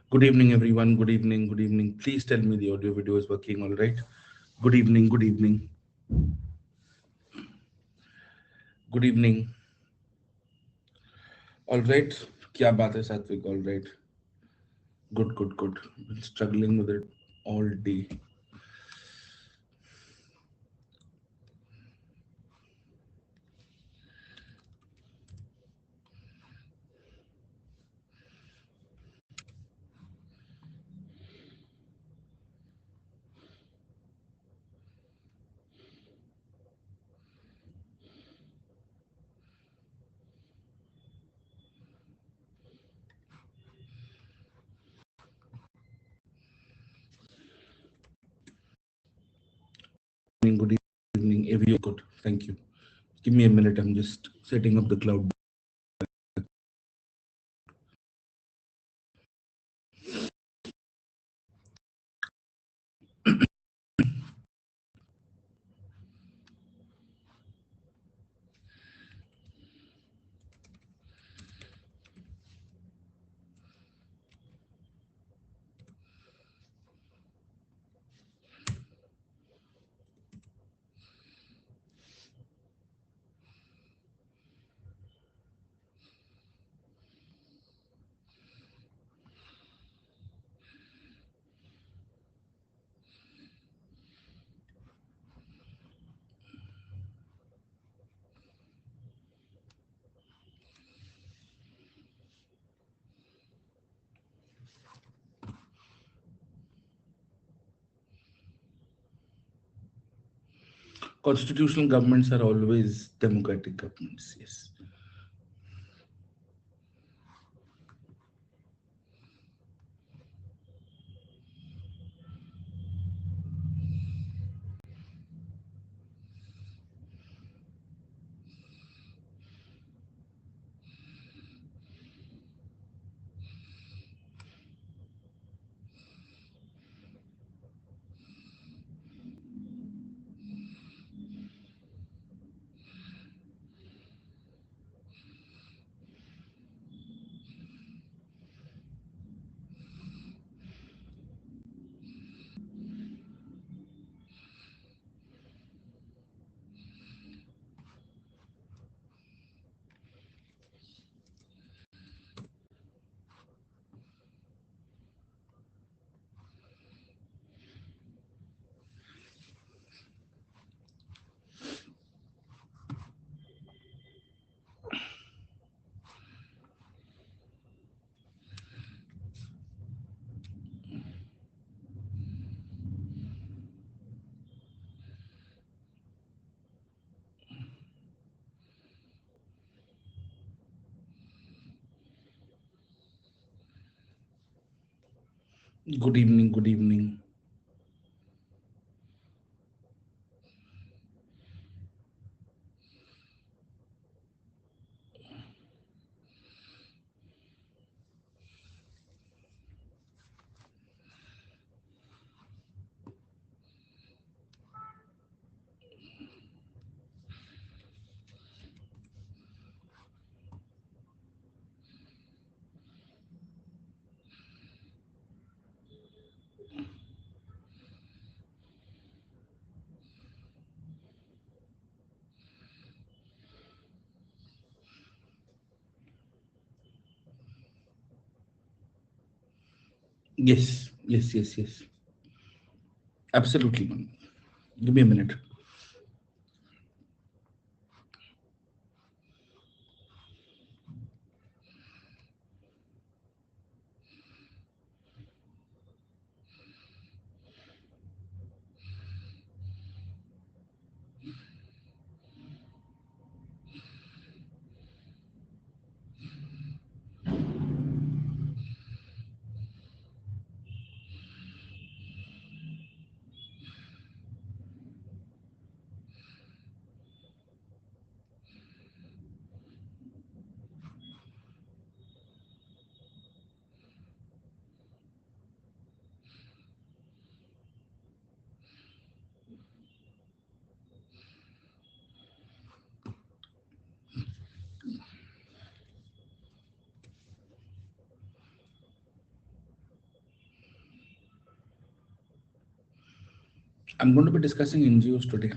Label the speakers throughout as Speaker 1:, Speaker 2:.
Speaker 1: Good evening, everyone. Good evening. Good evening. Please tell me the audio video is working all right. Good evening. Good evening. Good evening. All right. क्या बात है सात्विक? All right. Good, good, good. Been struggling with it all day. Good evening, everyone. Good. Thank you. Give me a minute. I'm just setting up the cloud. Constitutional governments are always democratic governments. Yes. Good evening. Good evening. Yes. Yes. Yes. Yes. Absolutely, man. Give me a minute. I'm going to be discussing NGOs today.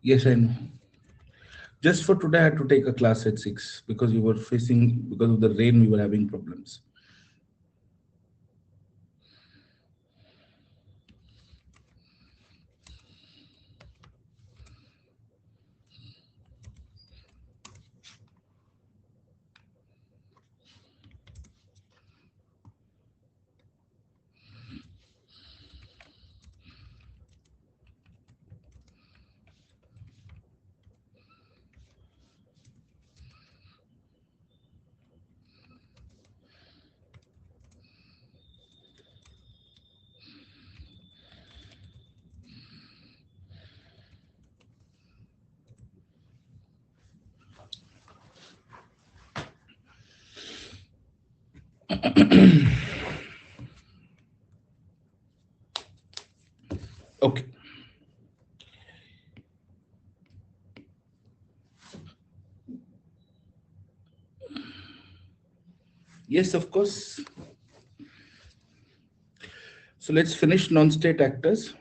Speaker 1: Yes, I know. Just for today, I had to take a class at 6 because because of the rain, we were having problems. Okay. Yes, of course. So let's finish non-state actors.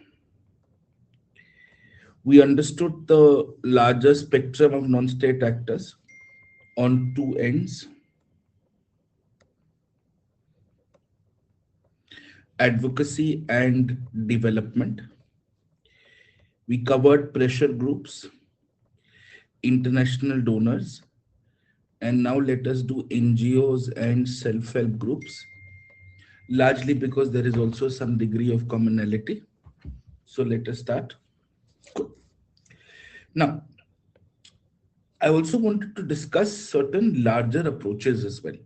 Speaker 1: We understood the larger spectrum of non-state actors on two ends: advocacy and development. We covered pressure groups, international donors, and now let us do NGOs and self-help groups, largely because there is also some degree of commonality. So let us start. Good. Now, I also wanted to discuss certain larger approaches as well.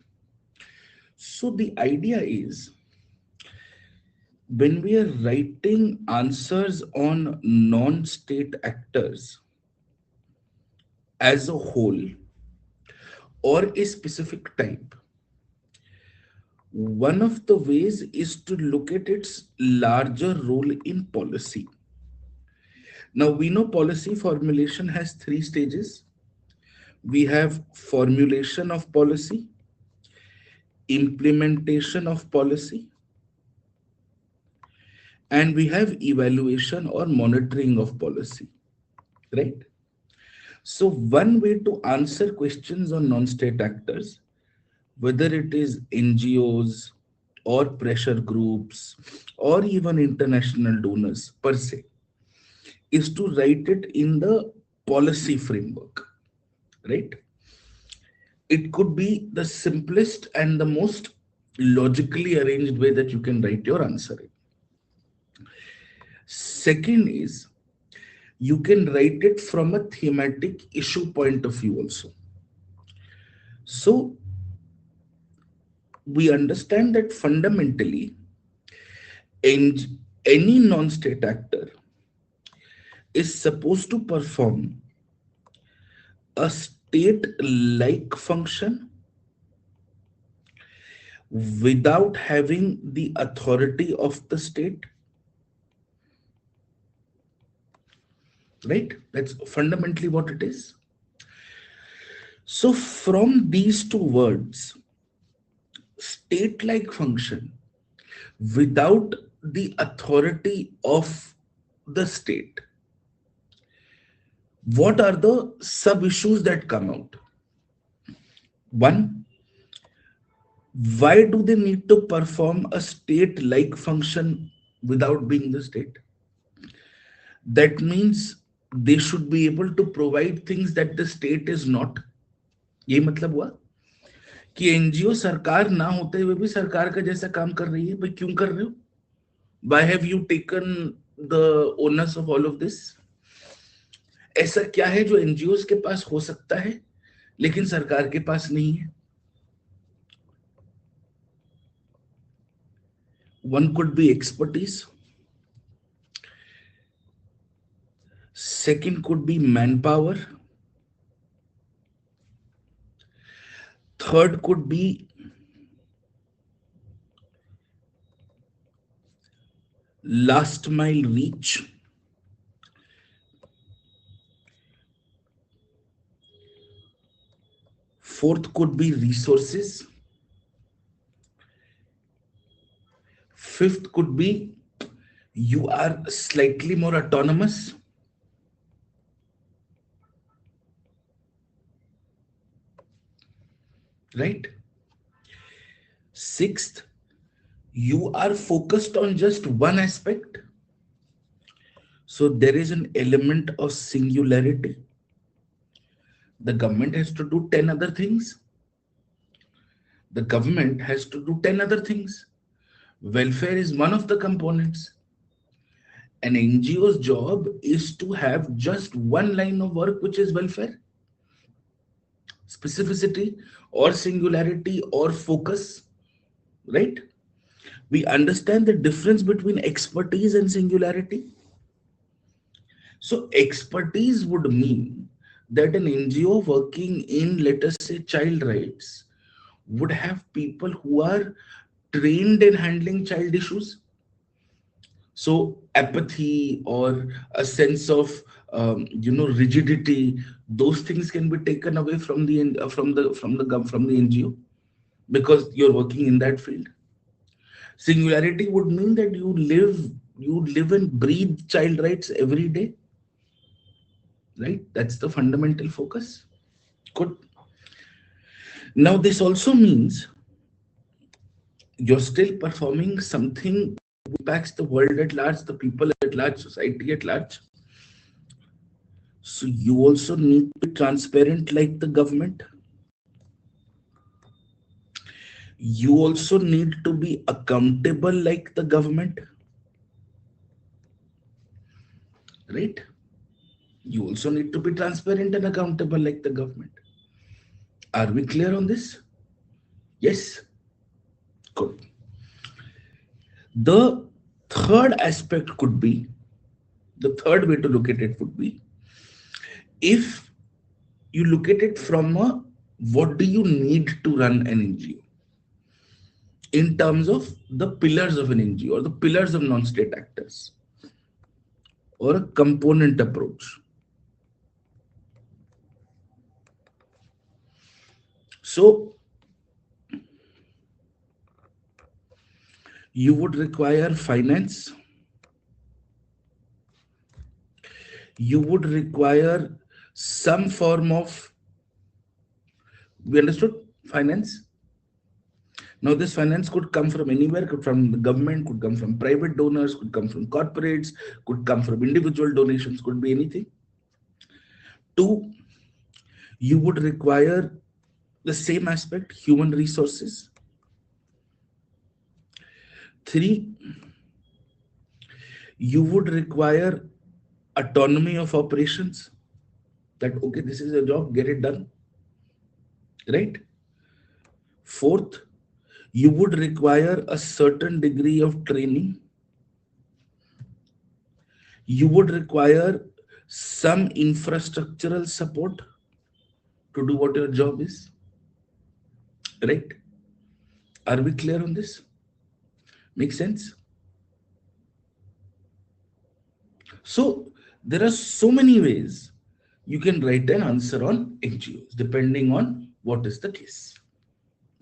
Speaker 1: So the idea is, when we are writing answers on non-state actors as a whole or a specific type, one of the ways is to look at its larger role in policy. Now, we know policy formulation has three stages. We have formulation of policy, implementation of policy, and we have evaluation or monitoring of policy, right? So, one way to answer questions on non state actors, whether it is NGOs or pressure groups or even international donors per se, is to write it in the policy framework, right? It could be the simplest and the most logically arranged way that you can write your answer in. Second is, you can write it from a thematic issue point of view also. So we understand that fundamentally, any non-state actor is supposed to perform a state-like function without having the authority of the state, right? That's fundamentally what it is. So from these two words, state-like function without the authority of the state, what are the sub-issues that come out? One, why do they need to perform a state-like function without being the state? That means they should be able to provide things that the state is not. ये मतलब हुआ कि NGO सरकार ना होते हुए भी सरकार का जैसा काम कर रही है. भाई क्यों कर रहे हो? Why have you taken the onus of all of this? ऐसा क्या है जो एनजीओ के पास हो सकता है लेकिन सरकार के पास नहीं है? One could be expertise. Second could be manpower. Third could be last mile reach. Fourth could be resources. Fifth could be you are slightly more autonomous, right? Sixth, you are focused on just one aspect. So there is an element of singularity. The government has to do 10 other things. The government has to do 10 other things. Welfare is one of the components. An NGO's job is to have just one line of work, which is welfare. Specificity or singularity or focus, right? We understand the difference between expertise and singularity. So expertise would mean that an NGO working in, let us say, child rights would have people who are trained in handling child issues. So apathy or a sense of rigidity, those things can be taken away from the NGO because you're working in that field. Singularity would mean that you live and breathe child rights every day, right? That's the fundamental focus. Good. Now this also means you're still performing something that impacts the world at large, the people at large, society at large. So you also need to be transparent like the government. You also need to be accountable like the government, right? You also need to be transparent and accountable like the government. Are we clear on this? Yes. Good. The third aspect could be, the third way to look at it would be, if you look at it from a what do you need to run an NGO in terms of the pillars of an NGO or the pillars of non-state actors or a component approach. So you would require finance, you would require some form of, we understood finance. Now this finance could come from anywhere, could from the government, could come from private donors, could come from corporates, could come from individual donations, could be anything. Two, you would require the same aspect, human resources. Three, you would require autonomy of operations, that okay, this is a job, get it done, right? Fourth, you would require a certain degree of training. You would require some infrastructural support to do what your job is, right? Are we clear on this? Make sense? So there are so many ways you can write an answer on NGOs depending on what is the case.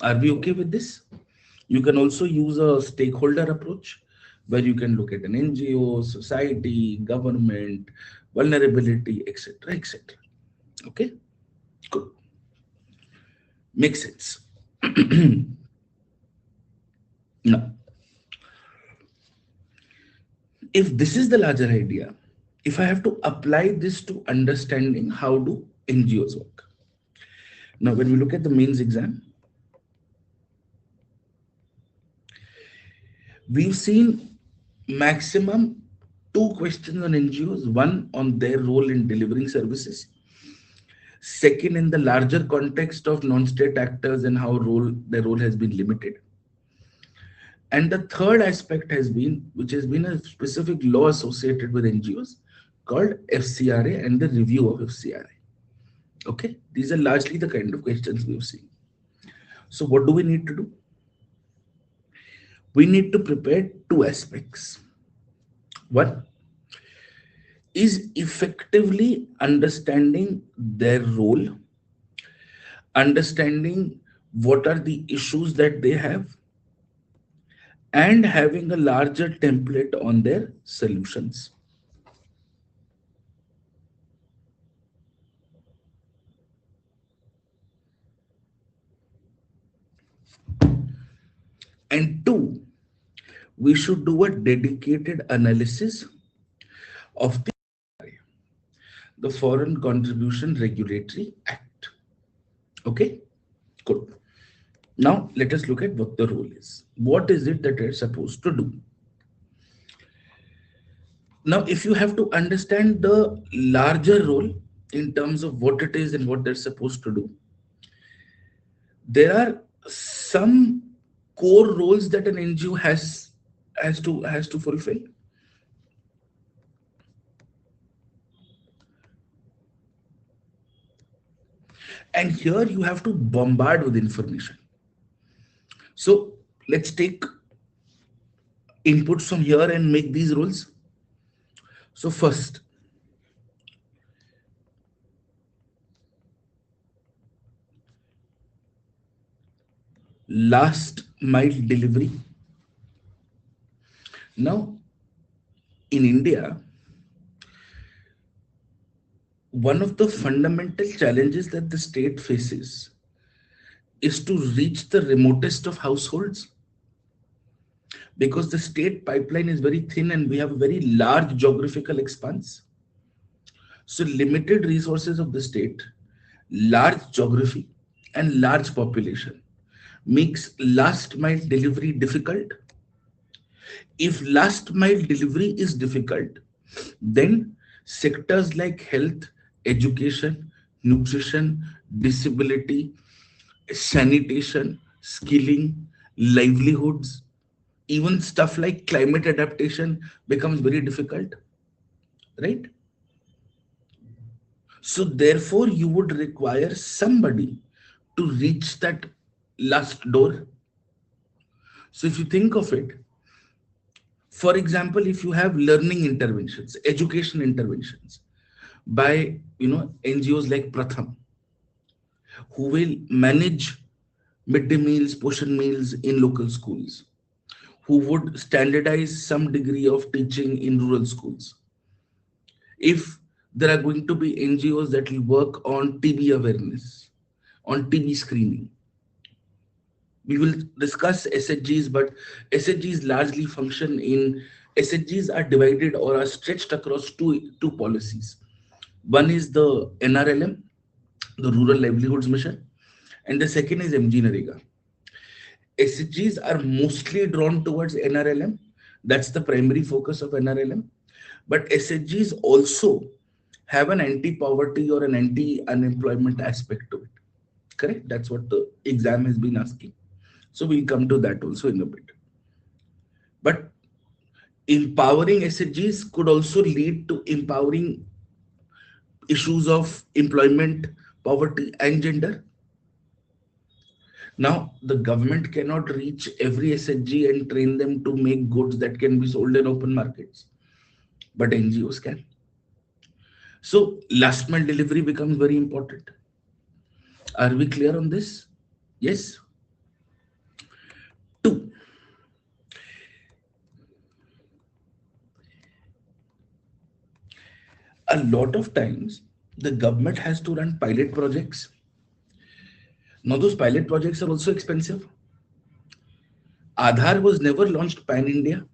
Speaker 1: Are we okay with this? You can also use a stakeholder approach where you can look at an NGO, society, government, vulnerability, etc., etc. Okay, good. Makes sense. Now, if this is the larger idea, if I have to apply this to understanding how do NGOs work. Now, when we look at the mains exam, we've seen maximum two questions on NGOs, one on their role in delivering services, second in the larger context of non-state actors and how their role has been limited. And the third aspect has been, which has been a specific law associated with NGOs called FCRA and the review of FCRA. Okay, these are largely the kind of questions we've seen. So what do we need to do? We need to prepare two aspects. One is effectively understanding their role understanding what are the issues that they have, and having a larger template on their solutions. And two, we should do a dedicated analysis of the Foreign Contribution Regulatory Act. Okay, good. Now let us look at what the role is. What is it that they're supposed to do? Now, if you have to understand the larger role in terms of what it is and what they're supposed to do, there are some core roles that an NGO has to fulfill. And here you have to bombard with information. So let's take inputs from here and make these roles. So first, last mile delivery. Now, in India, one of the fundamental challenges that the state faces is to reach the remotest of households, because the state pipeline is very thin and we have a very large geographical expanse. So limited resources of the state, large geography, and large population makes last mile delivery difficult. If last mile delivery is difficult, then sectors like health, education, nutrition, disability, sanitation, skilling, livelihoods, even stuff like climate adaptation becomes very difficult, right? So therefore, you would require somebody to reach that last door. So if you think of it, for example, if you have learning interventions, education interventions by NGOs like Pratham, who will manage midday meals, portion meals in local schools, who would standardize some degree of teaching in rural schools. If there are going to be NGOs that will work on TB awareness, on TB screening, we will discuss SHGs, but SHGs largely function in SHGs are divided or are stretched across two policies. One is the NRLM, the Rural Livelihoods Mission, and the second is MG Narega. SHGs are mostly drawn towards NRLM. That's the primary focus of NRLM. But SHGs also have an anti-poverty or an anti-unemployment aspect to it. Correct? That's what the exam has been asking. So we'll come to that also in a bit. But empowering SHGs could also lead to empowering issues of employment, poverty, and gender. Now, the government cannot reach every SHG and train them to make goods that can be sold in open markets, but NGOs can. So last mile delivery becomes very important. Are we clear on this? Yes. Two, a lot of times the government has to run pilot projects. Now those pilot projects are also expensive. Aadhaar was never launched pan-India.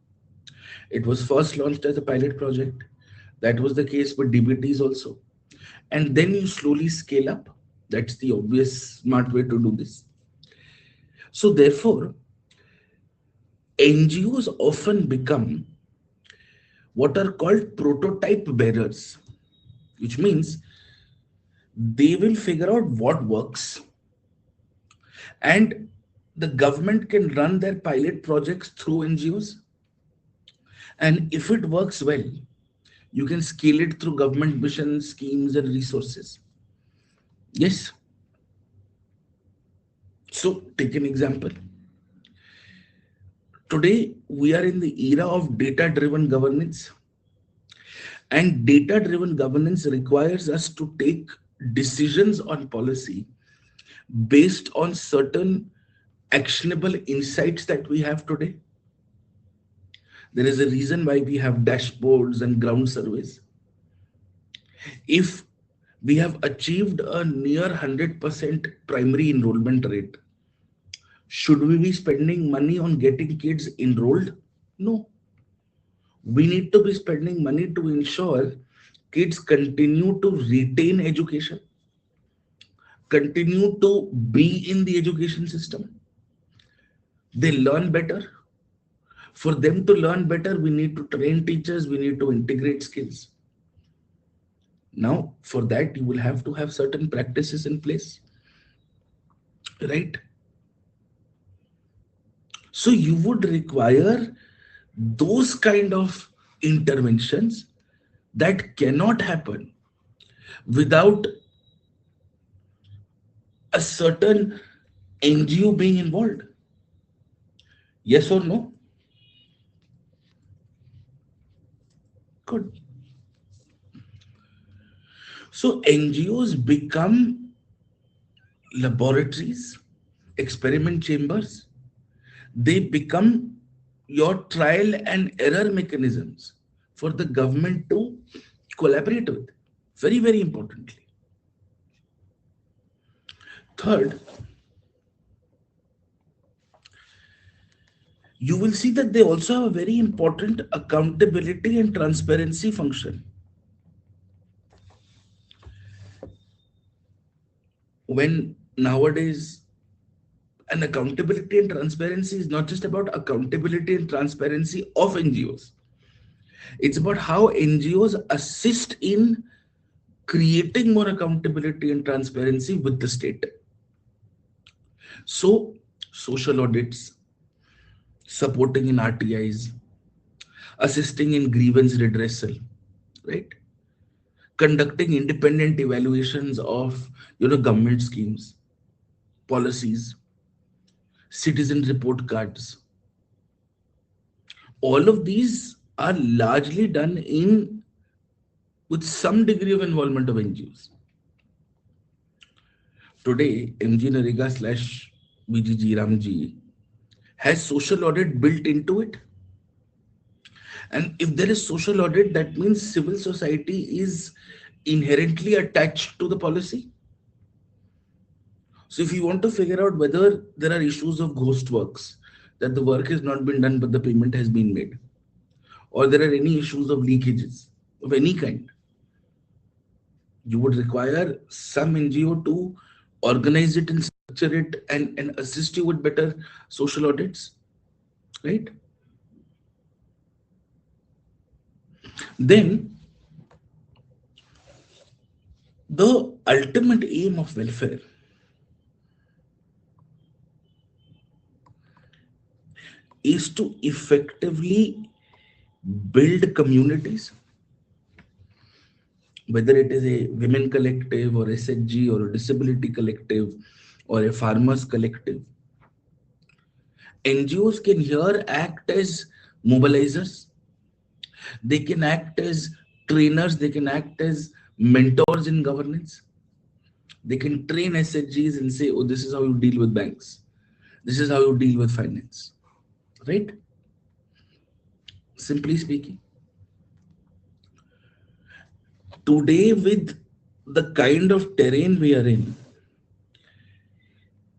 Speaker 1: It was first launched as a pilot project. That was the case with DBTs also. And then you slowly scale up. That's the obvious smart way to do this. So therefore, NGOs often become what are called prototype bearers, which means they will figure out what works, and the government can run their pilot projects through NGOs. And if it works well, you can scale it through government missions, schemes, and resources. Yes. So take an example. Today, we are in the era of data-driven governance. And data-driven governance requires us to take decisions on policy based on certain actionable insights that we have today. There is a reason why we have dashboards and ground surveys. If we have achieved a near 100% primary enrollment rate, should we be spending money on getting kids enrolled? No. We need to be spending money to ensure kids continue to retain education, continue to be in the education system. They learn better. For them to learn better, we need to train teachers, we need to integrate skills. Now, for that, you will have to have certain practices in place, right? So you would require those kind of interventions that cannot happen without a certain NGO being involved. Yes or no? Good. So NGOs become laboratories, experiment chambers. They become your trial and error mechanisms for the government to collaborate with. Very, very importantly. Third, you will see that they also have a very important accountability and transparency function. When nowadays, and accountability and transparency is not just about accountability and transparency of NGOs, it's about how NGOs assist in creating more accountability and transparency with the state. So, social audits, supporting in RTIs, assisting in grievance redressal, right? Conducting independent evaluations of government schemes, policies, citizen report cards. All of these are largely done in with some degree of involvement of NGOs. Today, MG Narega slash BGG Ramji has social audit built into it. And if there is social audit, that means civil society is inherently attached to the policy. So if you want to figure out whether there are issues of ghost works, that the work has not been done but the payment has been made, or there are any issues of leakages of any kind, you would require some NGO to organize it and structure it and assist you with better social audits, right? Then the ultimate aim of welfare is to effectively build communities, whether it is a women collective or SHG or a disability collective or a farmers collective. NGOs can here act as mobilizers, they can act as trainers, they can act as mentors in governance. They can train SHGs and say, oh, this is how you deal with banks, this is how you deal with finance, right? Simply speaking, today, with the kind of terrain we are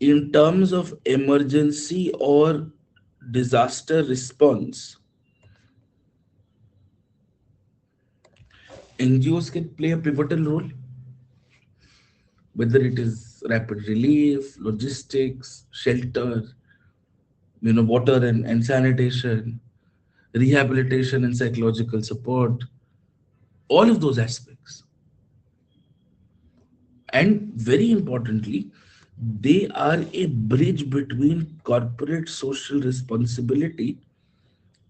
Speaker 1: in terms of emergency or disaster response, NGOs can play a pivotal role, whether it is rapid relief, logistics, shelter, water and sanitation, rehabilitation and psychological support, all of those aspects. And very importantly, they are a bridge between corporate social responsibility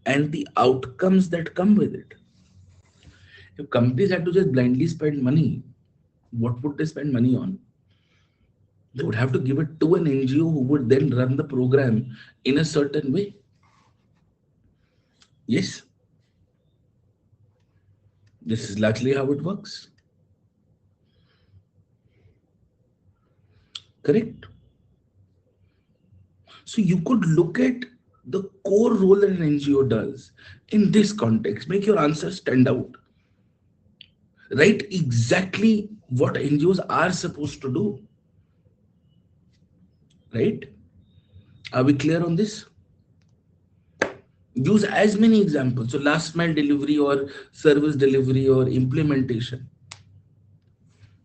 Speaker 1: and the outcomes that come with it. If companies had to just blindly spend money, what would they spend money on? They would have to give it to an NGO who would then run the program in a certain way. Yes, this is largely how it works. Correct? So you could look at the core role that an NGO does in this context. Make your answer stand out. Write exactly what NGOs are supposed to do. Right? Are we clear on this? Use as many examples. So last mile delivery or service delivery or implementation.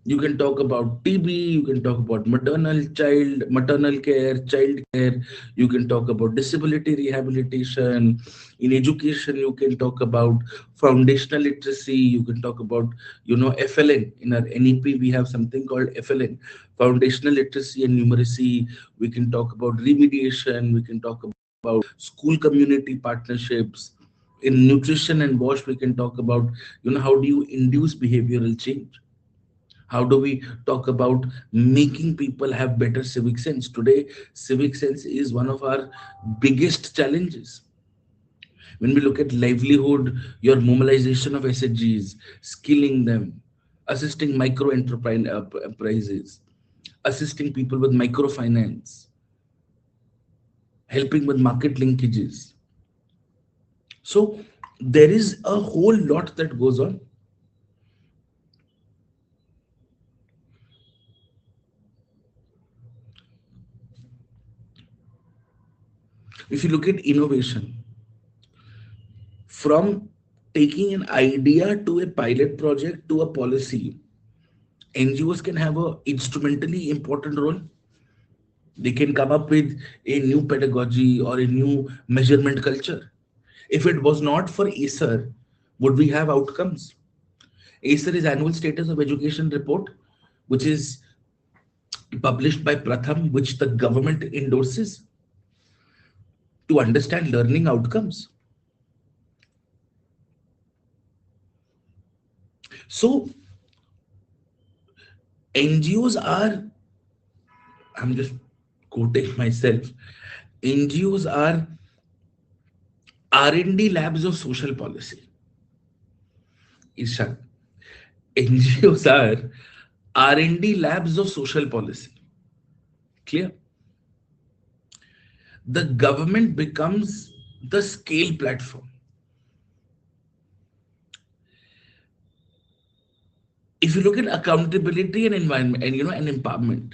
Speaker 1: You can talk about TB, you can talk about maternal care, child care, you can talk about disability rehabilitation. In education, you can talk about foundational literacy, you can talk about, FLN. In our NEP, we have something called FLN, foundational literacy and numeracy. We can talk about remediation, we can talk about school community partnerships. In nutrition and wash, we can talk about, how do you induce behavioral change? How do we talk about making people have better civic sense? Today, civic sense is one of our biggest challenges. When we look at livelihood, your mobilization of SHGs, skilling them, assisting micro enterprises, assisting people with microfinance, helping with market linkages. So there is a whole lot that goes on. If you look at innovation, from taking an idea to a pilot project to a policy, NGOs can have a instrumentally important role. They can come up with a new pedagogy or a new measurement culture. If it was not for ACER, would we have outcomes? ACER is annual status of education report, which is published by Pratham, which the government endorses to understand learning outcomes. So NGOs are, I'm just quoting myself, NGOs are R&D labs of social policy. Ishan, NGOs are R&D labs of social policy. Clear? The government becomes the scale platform. If you look at accountability and environment and and empowerment,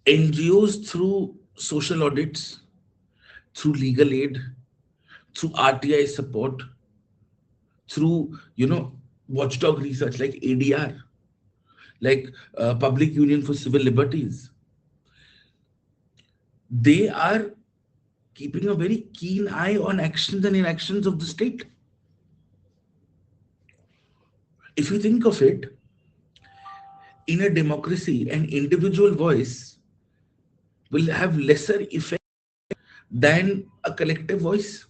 Speaker 1: NGOs through social audits, through legal aid, through RTI support, through watchdog research like ADR, like Public Union for Civil Liberties, they are keeping a very keen eye on actions and inactions of the state. If you think of it, in a democracy, an individual voice will have lesser effect than a collective voice.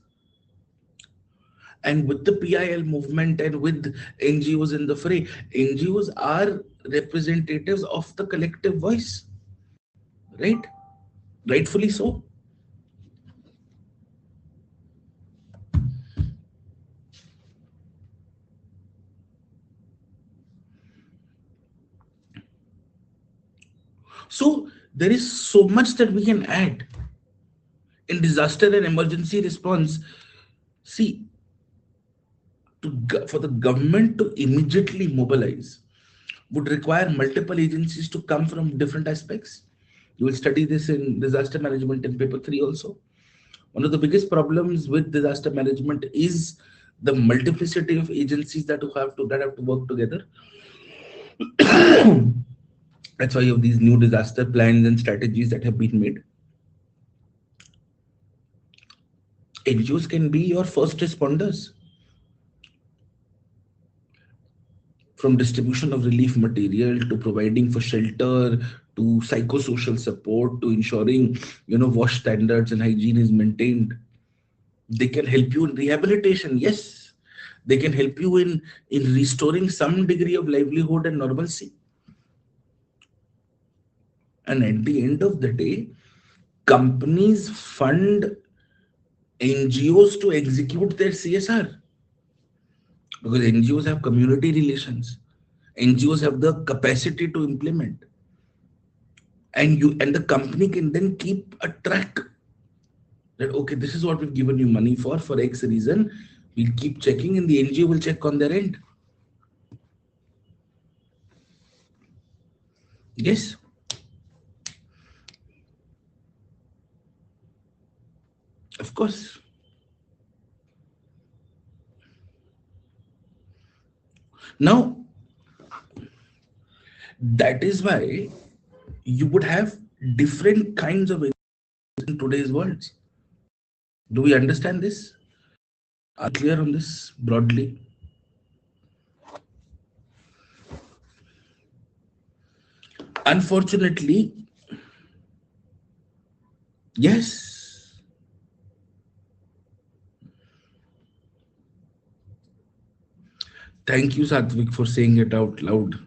Speaker 1: And with the PIL movement and with NGOs in the fray, NGOs are representatives of the collective voice, right? Rightfully so. So there is so much that we can add in disaster and emergency response. See, for the government to immediately mobilize would require multiple agencies to come from different aspects. You will study this in disaster management in paper 3 also. One of the biggest problems with disaster management is the multiplicity of agencies that have to work together. That's why you have these new disaster plans and strategies that have been made. NGOs can be your first responders, from distribution of relief material to providing for shelter to psychosocial support to ensuring wash standards and hygiene is maintained. They can help you in rehabilitation, yes. They can help you in restoring some degree of livelihood and normalcy. And at the end of the day, companies fund NGOs to execute their CSR, because NGOs have community relations. NGOs have the capacity to implement, and the company can then keep a track that okay, this is what we've given you money for X reason. We'll keep checking, and the NGO will check on their end. Yes. Of course. Now, that is why you would have different kinds of in today's world. Do we understand this? Are you clear on this broadly? Unfortunately, yes. Thank you, Satvik, for saying it out loud.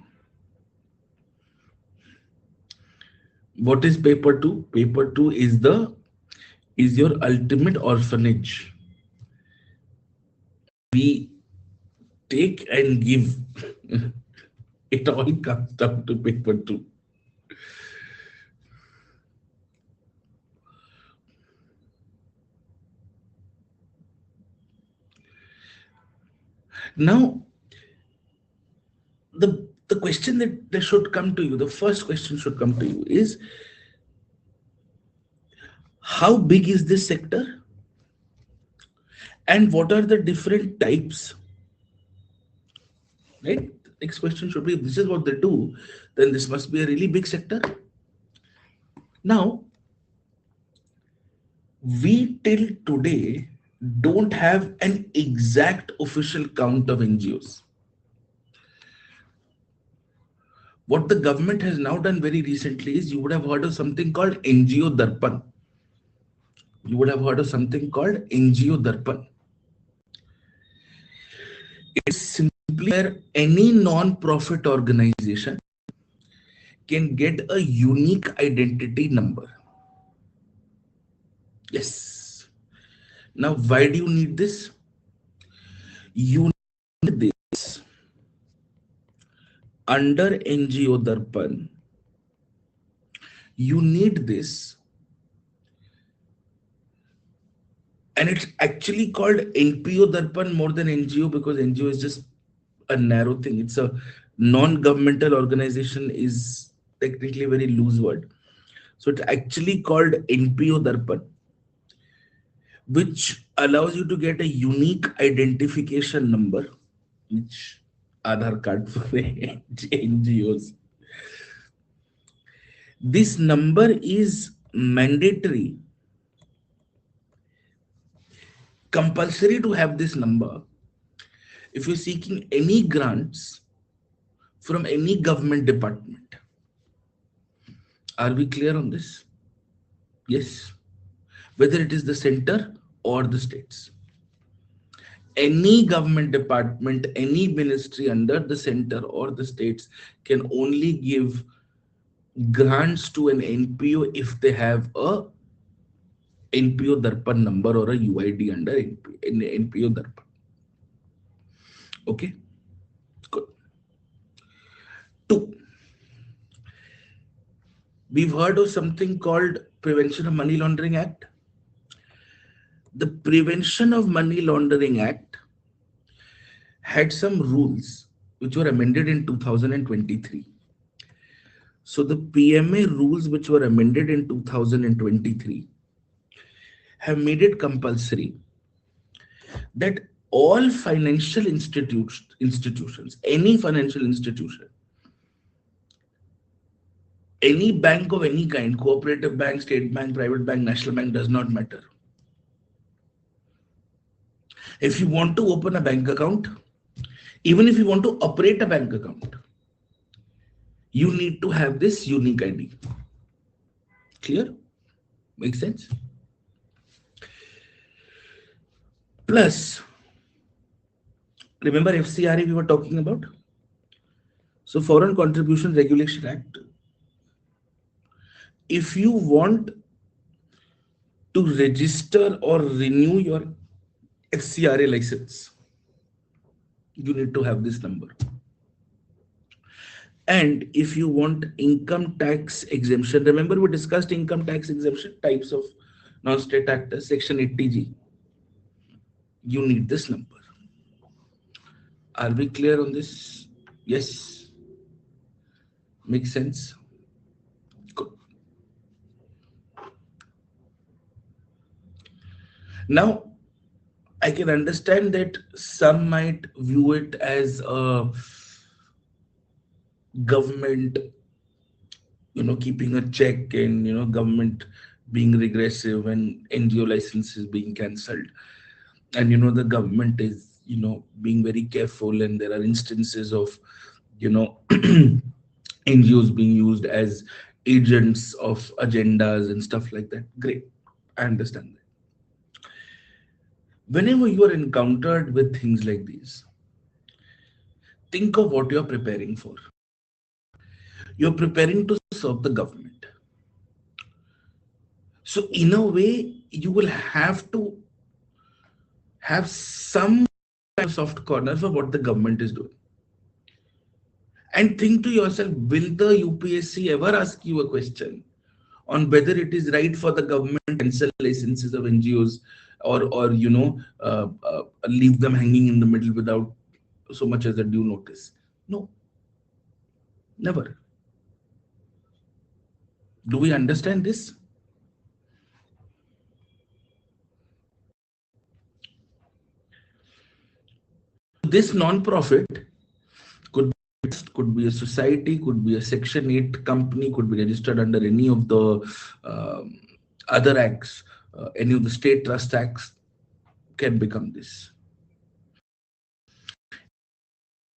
Speaker 1: What is paper two? Paper two is your ultimate orphanage. We take and give. It all comes down to paper two. Now, the question that should come to you, the first question should come to you is, how big is this sector and what are the different types? Right? Next question should be, if this is what they do, then this must be a really big sector. Now, we till today don't have an exact official count of NGOs. What the government has now done very recently is, you would have heard of something called NGO Darpan. You would have heard of something called NGO Darpan. It's simply where any non-profit organization can get a unique identity number. Yes. Now, why do you need this? You need this under NGO Darpan. You need this, and it's actually called NPO Darpan more than NGO, because NGO is just a narrow thing. It's a non-governmental organization, is technically a very loose word. So it's actually called NPO Darpan, which allows you to get a unique identification number, which Aadhaar card for the NGOs. This number is mandatory, compulsory to have this number if you're seeking any grants from any government department. Are we clear on this? Yes. Whether it is the center or the states. Any government department, any ministry under the center or the states can only give grants to an NPO if they have a NPO Darpan number or a UID under NPO Darpan. Okay, good. Two, we've heard of something called Prevention of Money Laundering Act. The Prevention of Money Laundering Act had some rules which were amended in 2023. So the PMA rules which were amended in 2023 have made it compulsory that all financial institutions, any financial institution, any bank of any kind, cooperative bank, state bank, private bank, national bank, does not matter. If you want to open a bank account, even if you want to operate a bank account, you need to have this unique ID. Clear? Makes sense? Plus, remember FCRA we were talking about? So Foreign Contribution Regulation Act. If you want to register or renew your FCRA license, you need to have this number. And if you want income tax exemption, remember we discussed income tax exemption types of non-state actors, section 80G. You need this number. Are we clear on this? Yes. Makes sense? Good. Now, I can understand that some might view it as a government, keeping a check, and, government being regressive and NGO licenses being cancelled. And, the government is, being very careful, and there are instances of, NGOs being used as agents of agendas and stuff like that. Great. I understand that. Whenever you are encountered with things like these, think of what you're preparing for. You're preparing to serve the government. So, in a way, you will have to have some kind of soft corner for what the government is doing. And think to yourself, will the UPSC ever ask you a question on whether it is right for the government to cancel licenses of NGOs, or leave them hanging in the middle without so much as a due notice? No, never. Do we understand this? This non-profit could could be a society, could be a Section 8 company, could be registered under any of the um, other acts, any of the state trust acts can become this.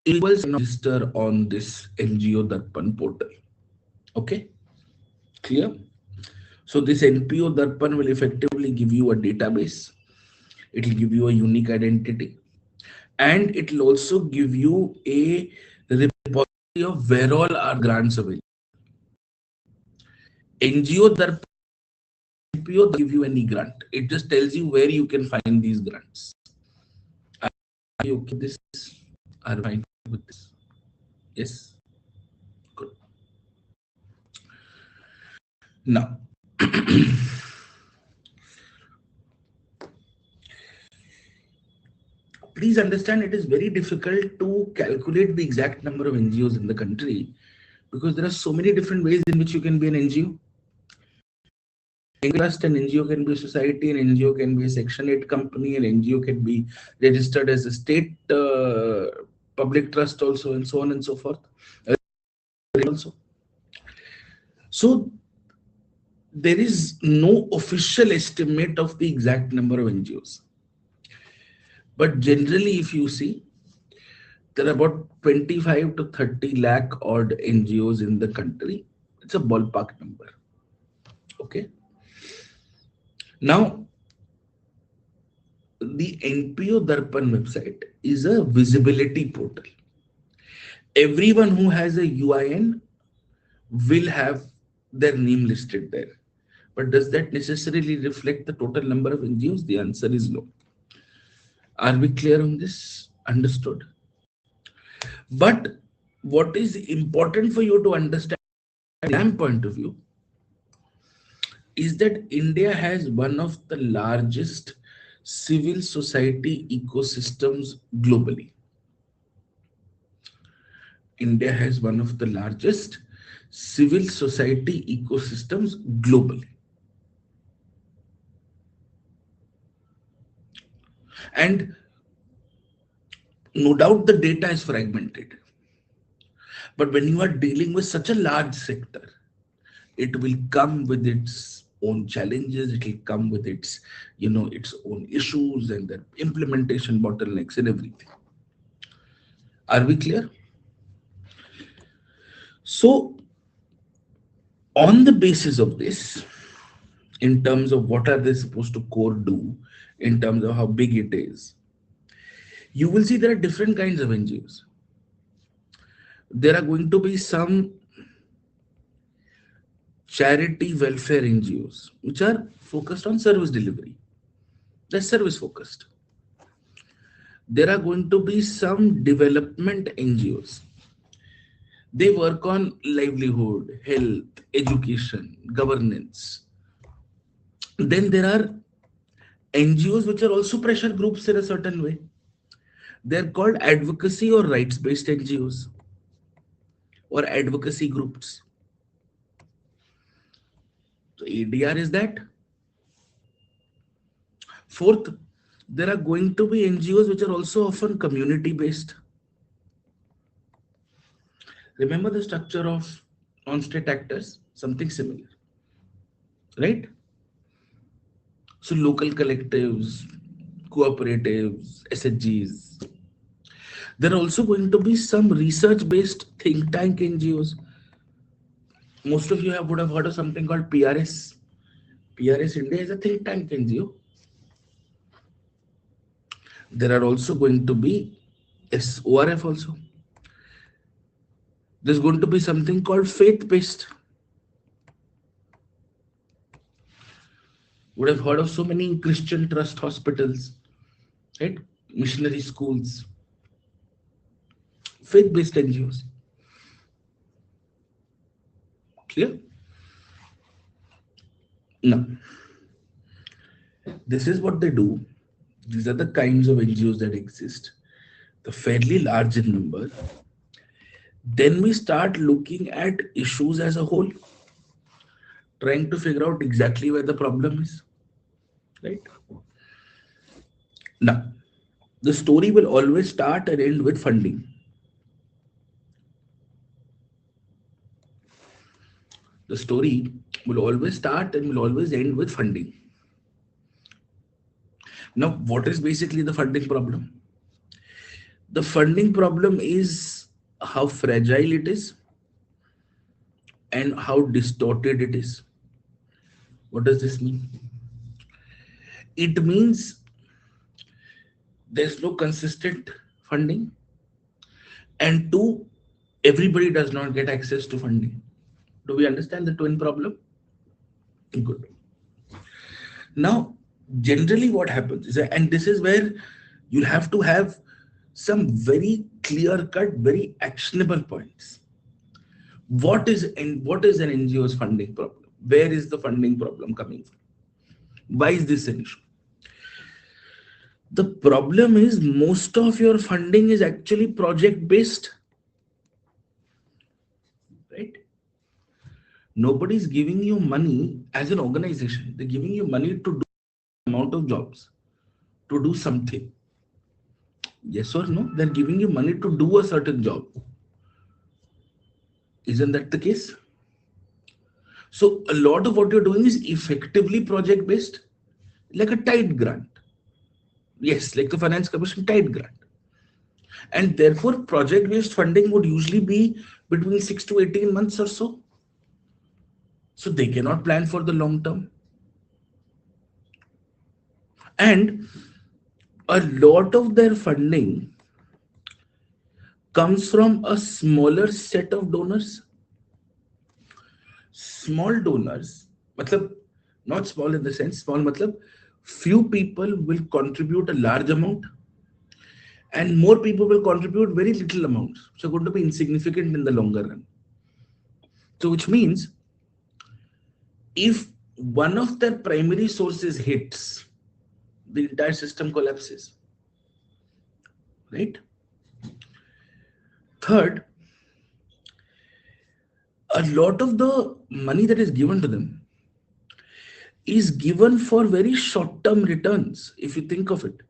Speaker 1: It will register on this NGO Darpan portal. Okay, clear? So this NPO Darpan will effectively give you a database. It will give you a unique identity, and it will also give you a repository of where all are grants available. NGO Darpan NPO give you any grant. It just tells you where you can find these grants. Are you okay with this? Are you fine with this? Yes. Good. Now, please understand it is very difficult to calculate the exact number of NGOs in the country, because there are so many different ways in which you can be an NGO. Trust, an NGO can be a society, an NGO can be a Section 8 company, an NGO can be registered as a state public trust also, and so on and so forth. Also. So there is no official estimate of the exact number of NGOs. But generally, if you see, there are about 25 to 30 lakh odd NGOs in the country. It's a ballpark number. Okay. Now, the NPO Darpan website is a visibility portal. Everyone who has a UIN will have their name listed there. But does that necessarily reflect the total number of NGOs? The answer is no. Are we clear on this? Understood. But what is important for you to understand from my point of view is that India has one of the largest civil society ecosystems globally. India has one of the largest civil society ecosystems globally. And no doubt the data is fragmented. But when you are dealing with such a large sector, it will come with its own challenges. It will come with its, its own issues and the implementation bottlenecks and everything. Are we clear? So, on the basis of this, in terms of what are they supposed to core do, in terms of how big it is, you will see there are different kinds of NGOs. There are going to be some charity welfare NGOs, which are focused on service delivery. They're service focused. There are going to be some development NGOs. They work on livelihood, health, education, governance. Then there are NGOs which are also pressure groups in a certain way. They're called advocacy or rights based NGOs or advocacy groups. So ADR is that. Fourth, there are going to be NGOs which are also often community based. Remember the structure of non-state actors? Something similar, right? So local collectives, cooperatives, SHGs. There are also going to be some research-based think tank NGOs. Most of you would have heard of something called PRS. PRS India is a think tank NGO. There are also going to be ORF also. There's going to be something called faith-based. Would have heard of so many Christian trust hospitals, right? Missionary schools, faith-based NGOs. Clear? Now, this is what they do. These are the kinds of NGOs that exist. The fairly large in number. Then we start looking at issues as a whole, trying to figure out exactly where the problem is. Right? Now, the story will always start and end with funding. The story will always start and will always end with funding. Now, what is basically the funding problem? The funding problem is how fragile it is and how distorted it is. What does this mean? It means there's no consistent funding, and two, everybody does not get access to funding. Do we understand the twin problem? Good. Now, generally what happens is that, and this is where you'll have to have some very clear cut, very actionable points. What is an NGO's funding problem? Where is the funding problem coming from? Why is this an issue? The problem is most of your funding is actually project based, right? Nobody's giving you money as an organization. They're giving you money to do amount of jobs, to do something. Yes or no? They're giving you money to do a certain job. Isn't that the case? So a lot of what you're doing is effectively project based, like a tight grant. Yes, like the Finance Commission tight grant. And therefore, project based funding would usually be between 6 to 18 months or so. So they cannot plan for the long term. And a lot of their funding comes from a smaller set of donors. Small donors, matlab, not small in the sense, small matlab, few people will contribute a large amount and more people will contribute very little amounts. So going to be insignificant in the longer run. So which means if one of their primary sources hits, the entire system collapses. Right? Third, a lot of the money that is given to them is given for very short-term returns, if you think of it.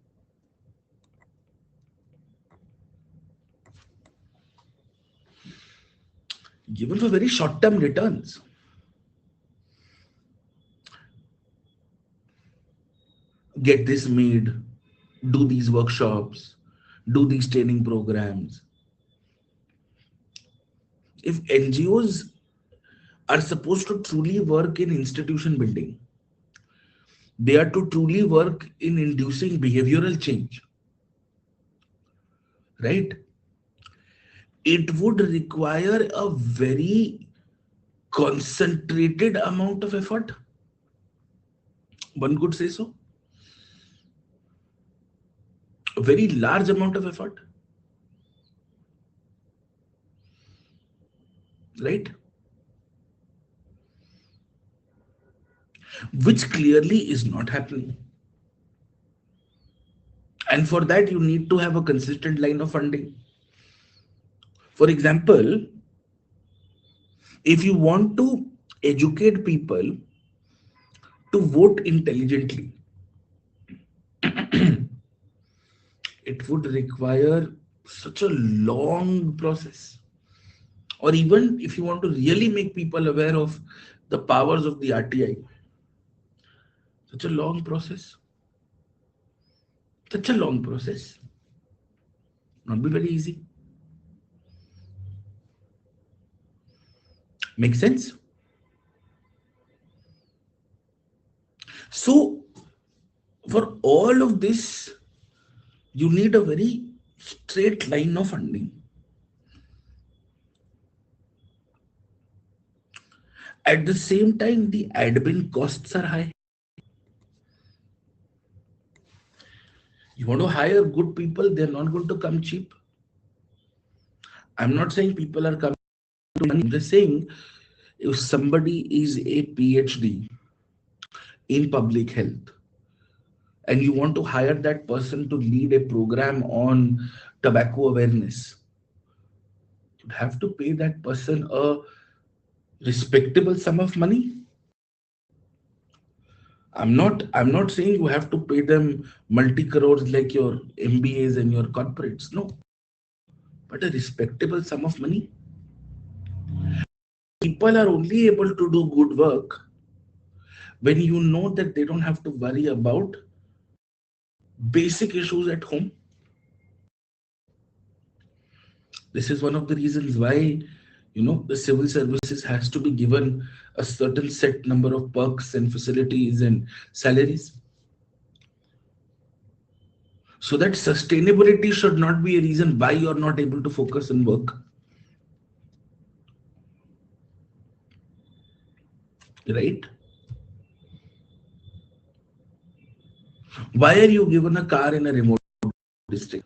Speaker 1: Given for very short-term returns. Get this made, do these workshops, do these training programs. If NGOs are supposed to truly work in institution building, they are to truly work in inducing behavioral change, right? It would require a very concentrated amount of effort. One could say so. A very large amount of effort. right? Which clearly is not happening. And for that, you need to have a consistent line of funding. For example, if you want to educate people to vote intelligently, it would require such a long process. Or even if you want to really make people aware of the powers of the RTI, such a long process, such a long process, not be very easy. Make sense? So, for all of this, you need a very straight line of funding. At the same time, the admin costs are high. You want to hire good people, they're not going to come cheap. I'm not saying people are coming to money. I'm just saying if somebody is a PhD in public health and you want to hire that person to lead a program on tobacco awareness, you'd have to pay that person a respectable sum of money. I'm not saying you have to pay them multi crores like your MBAs and your corporates. No, but a respectable sum of money. People are only able to do good work when you know that they don't have to worry about basic issues at home. This is one of the reasons why, the civil services has to be given a certain set number of perks and facilities and salaries, so that sustainability should not be a reason why you're not able to focus on work, right? Why are you given a car in a remote district?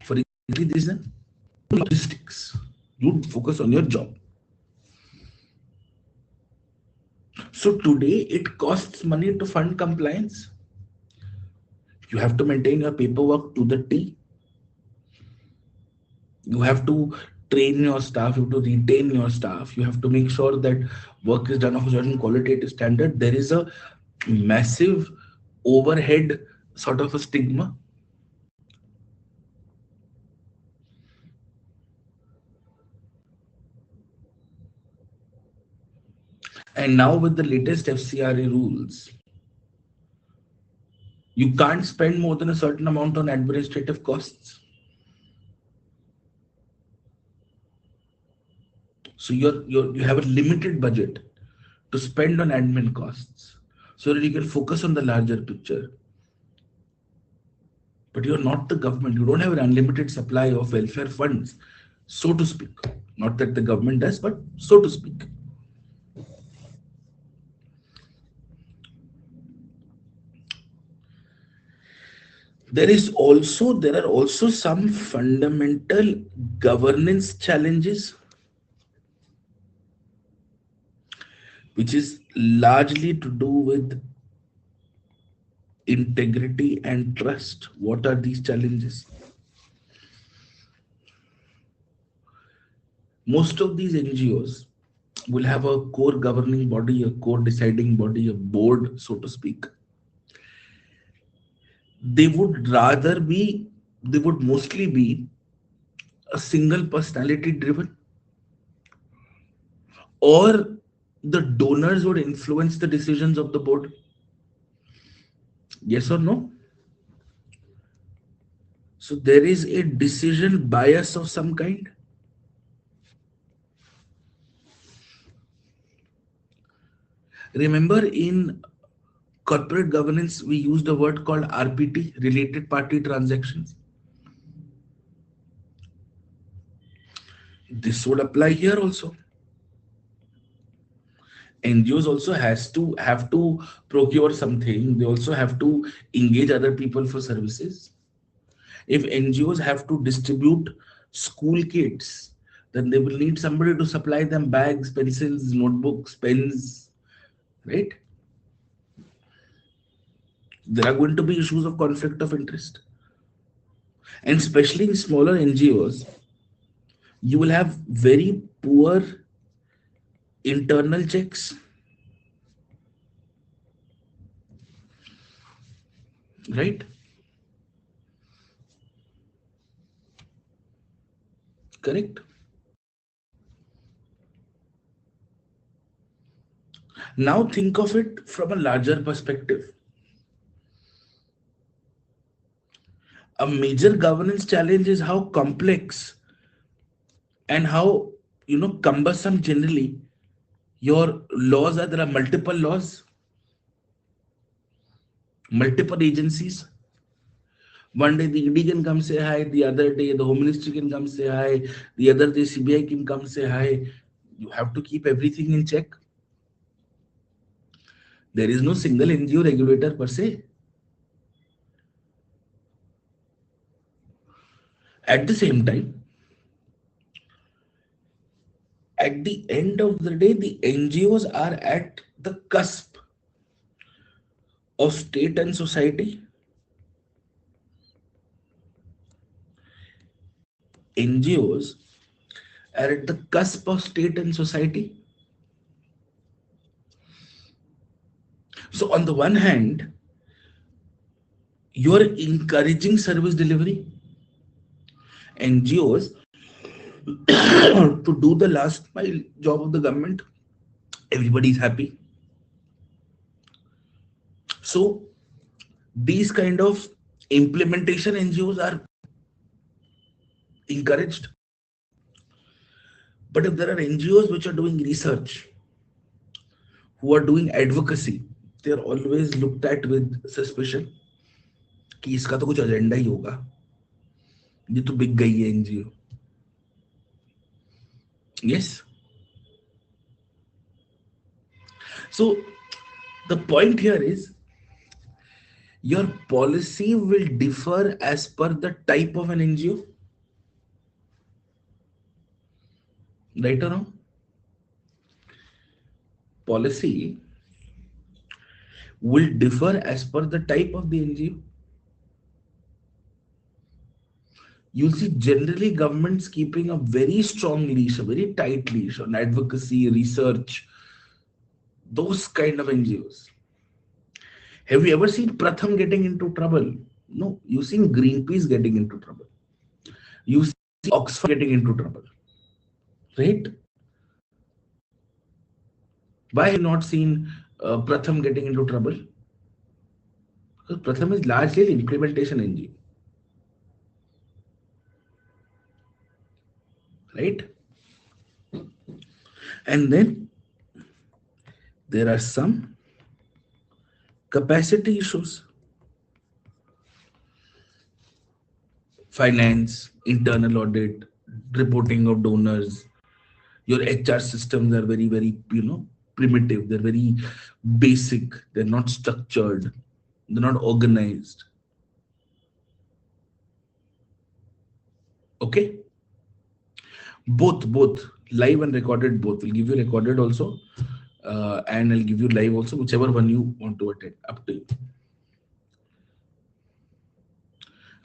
Speaker 1: For exactly this reason, logistics. You focus on your job. So today it costs money to fund compliance. You have to maintain your paperwork to the T. You have to train your staff, you have to retain your staff, you have to make sure that work is done of a certain qualitative standard. There is a massive overhead sort of a stigma. And now with the latest FCRA rules, you can't spend more than a certain amount on administrative costs. So you have a limited budget to spend on admin costs so that you can focus on the larger picture. But you're not the government. You don't have an unlimited supply of welfare funds, so to speak. Not that the government does, but so to speak. There are also some fundamental governance challenges, which is largely to do with integrity and trust. What are these challenges? Most of these NGOs will have a core governing body, a core deciding body, a board, so to speak. They would rather be, they would mostly be a single personality driven, or the donors would influence the decisions of the board. Yes or no? So there is a decision bias of some kind. Remember, in corporate governance, we used a word called RPT, related party transactions. This would apply here also. NGOs also have to procure something. They also have to engage other people for services. If NGOs have to distribute school kits, then they will need somebody to supply them bags, pencils, notebooks, pens, right? There are going to be issues of conflict of interest. And especially in smaller NGOs, you will have very poor internal checks, right? Correct. Now think of it from a larger perspective. A major governance challenge is how complex and how cumbersome generally your laws are. There are multiple laws, multiple agencies. One day the ED can come say hi, the other day the Home Ministry can come say hi, the other day CBI can come say hi. You have to keep everything in check. There is no single NGO regulator per se. At the same time, at the end of the day, the NGOs are at the cusp of state and society. NGOs are at the cusp of state and society. So, on the one hand, you are encouraging service delivery. NGOs to do the last mile job of the government. Everybody is happy. So, these kind of implementation NGOs are encouraged. But if there are NGOs which are doing research, who are doing advocacy, they are always looked at with suspicion कि इसका तो कुछ agenda ही होगा, ये तो बिक गई है NGO. Yes. So the point here is your policy will differ as per the type of an NGO. Right or no? Policy will differ as per the type of the NGO. You'll see generally governments keeping a very strong leash, a very tight leash on advocacy, research, those kind of NGOs. Have you ever seen Pratham getting into trouble? No. You've seen Greenpeace getting into trouble. You see Oxfam getting into trouble. Right? Why have you not seen Pratham getting into trouble? Because Pratham is largely an implementation NGO. Right? And then there are some capacity issues. Finance, internal audit, reporting of donors. Your HR systems are very, very, primitive. They're very basic. They're not structured. They're not organized. Okay? Both, live and recorded, both. We'll give you recorded also, and I'll give you live also, whichever one you want to attend. Up to you.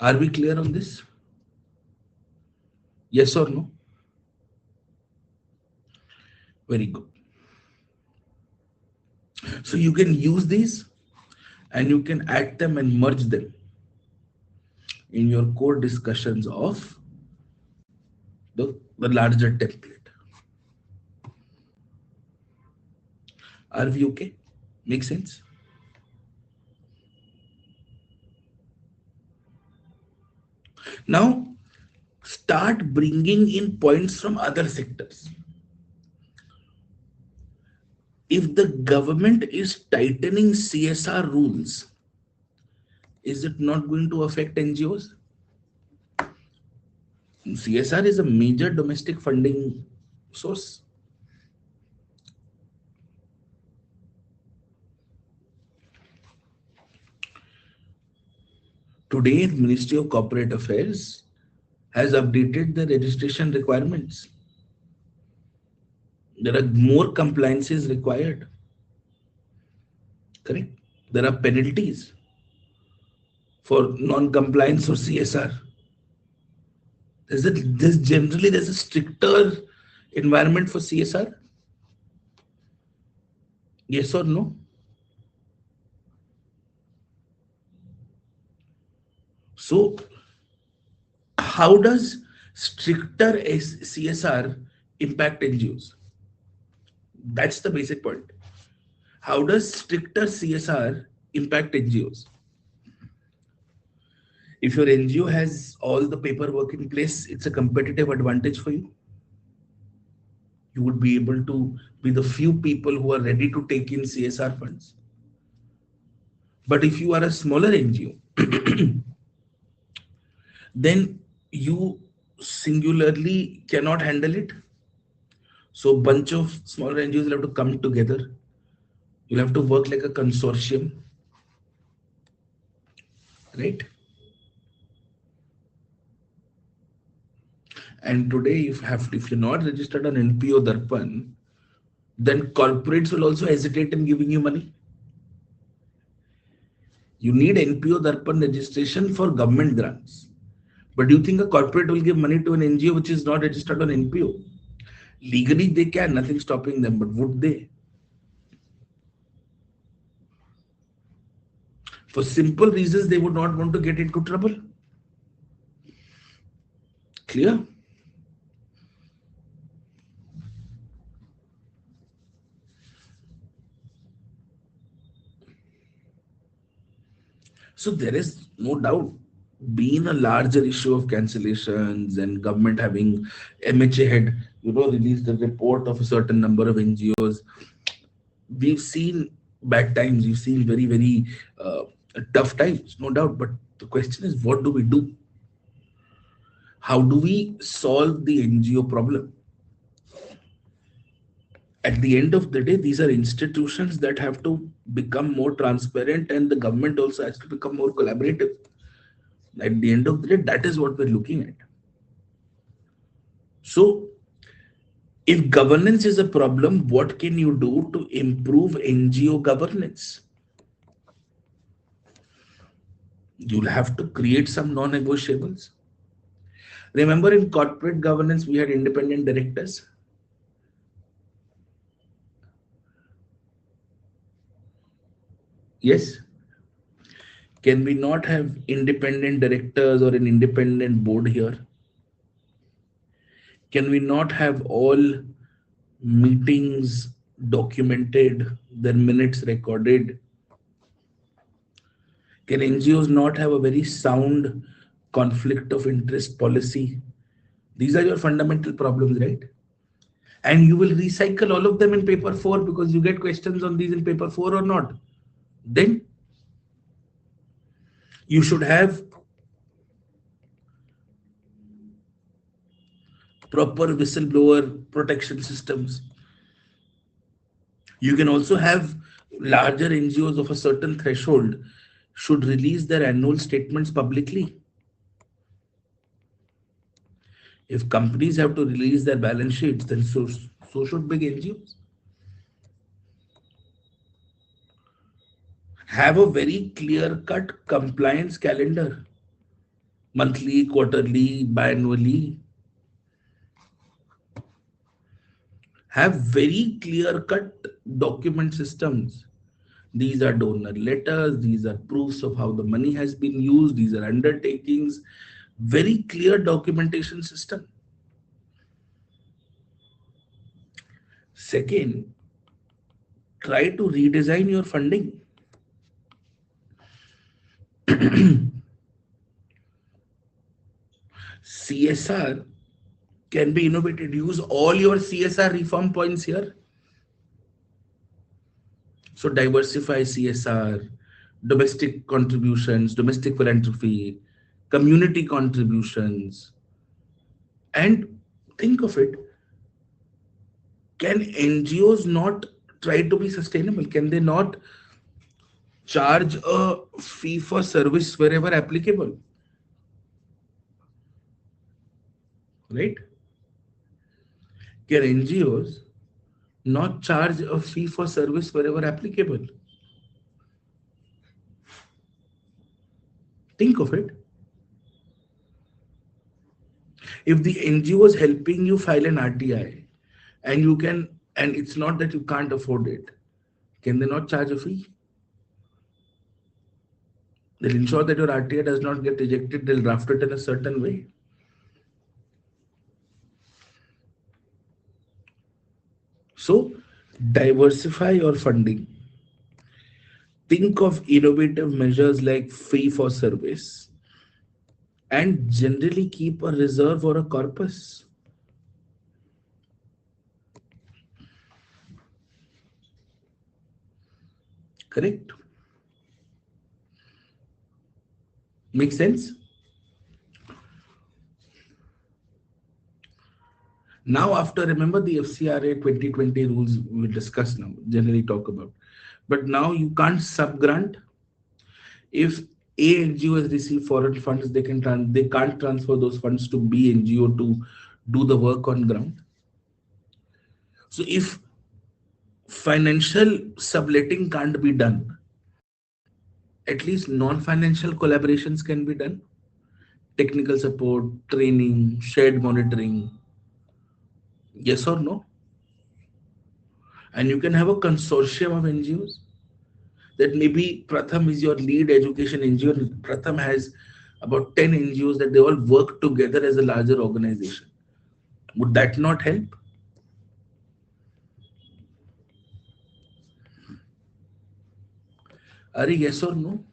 Speaker 1: Are we clear on this? Yes or no? Very good. So you can use these and you can add them and merge them in your core discussions of the larger template. Are we okay? Make sense? Now, start bringing in points from other sectors. If the government is tightening CSR rules, is it not going to affect NGOs? CSR is a major domestic funding source. Today, Ministry of Corporate Affairs has updated the registration requirements. There are more compliances required. Correct? There are penalties for non-compliance or CSR. There's a stricter environment for CSR. Yes or no? So, how does stricter CSR impact NGOs? That's the basic point. How does stricter CSR impact NGOs? If your NGO has all the paperwork in place, it's a competitive advantage for you. You would be able to be the few people who are ready to take in CSR funds. But if you are a smaller NGO, then you singularly cannot handle it. So bunch of smaller NGOs will have to come together. You'll have to work like a consortium, right? And today, if you're not registered on NPO Darpan, then corporates will also hesitate in giving you money. You need NPO Darpan registration for government grants. But do you think a corporate will give money to an NGO which is not registered on NPO? Legally, they can, nothing stopping them, but would they? For simple reasons, they would not want to get into trouble. Clear? So there is no doubt been a larger issue of cancellations and government having MHA had, released a report of a certain number of NGOs. We've seen bad times. We've seen very, very tough times, no doubt. But the question is, what do we do? How do we solve the NGO problem? At the end of the day, these are institutions that have to become more transparent, and the government also has to become more collaborative. At the end of the day, that is what we're looking at. So, if governance is a problem, what can you do to improve NGO governance? You'll have to create some non-negotiables. Remember, in corporate governance, we had independent directors. Yes. Can we not have independent directors or an independent board here? Can we not have all meetings documented, their minutes recorded? Can NGOs not have a very sound conflict of interest policy? These are your fundamental problems, right? And you will recycle all of them in paper 4 because you get questions on these in paper 4 or not. Then you should have proper whistleblower protection systems. You can also have larger NGOs of a certain threshold should release their annual statements publicly. If companies have to release their balance sheets, then so should big NGOs. Have a very clear-cut compliance calendar, monthly, quarterly, biannually. Have very clear-cut document systems. These are donor letters, these are proofs of how the money has been used, these are undertakings, very clear documentation system. Second, try to redesign your funding. CSR can be innovated. Use all your CSR reform points here. So diversify CSR, domestic contributions, domestic philanthropy, community contributions. And think of it, can NGOs not try to be sustainable? Can they not charge a fee for service wherever applicable, right? Can NGOs not charge a fee for service wherever applicable? Think of it. If the NGO is helping you file an RTI and you can, and it's not that you can't afford it, can they not charge a fee? They'll ensure that your RTI does not get rejected, they'll draft it in a certain way. So, diversify your funding. Think of innovative measures like fee for service and generally keep a reserve or a corpus. Correct? Make sense? Now, after remember the FCRA 2020 rules we discuss now, generally talk about. But now you can't subgrant. If A NGO has received foreign funds, they can't transfer those funds to B NGO to do the work on ground. So if financial subletting can't be done, at least non-financial collaborations can be done. Technical support, training, shared monitoring. Yes or no? And you can have a consortium of NGOs that maybe Pratham is your lead education NGO. And Pratham has about 10 NGOs that they all work together as a larger organization. Would that not help? Ari, yes or no?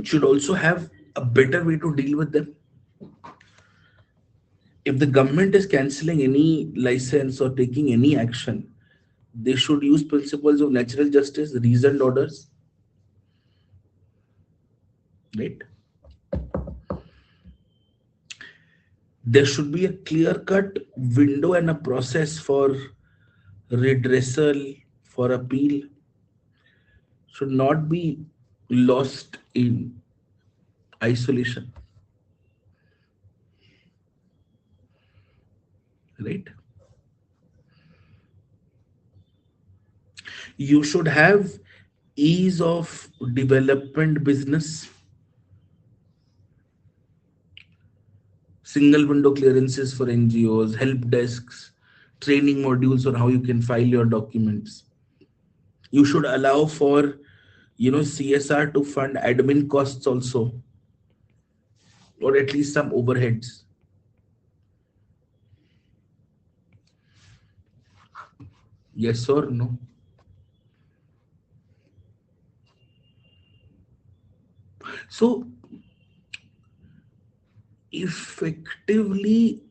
Speaker 1: Should also have a better way to deal with them. If the government is cancelling any license or taking any action, they should use principles of natural justice, reasoned orders, right? There should be a clear cut window and a process for redressal, for appeal, should not be lost in isolation, right? You should have ease of development business, single window clearances for NGOs, help desks, training modules on how you can file your documents. You should allow for, CSR to fund admin costs also, or at least some overheads. Yes or no? So effectively,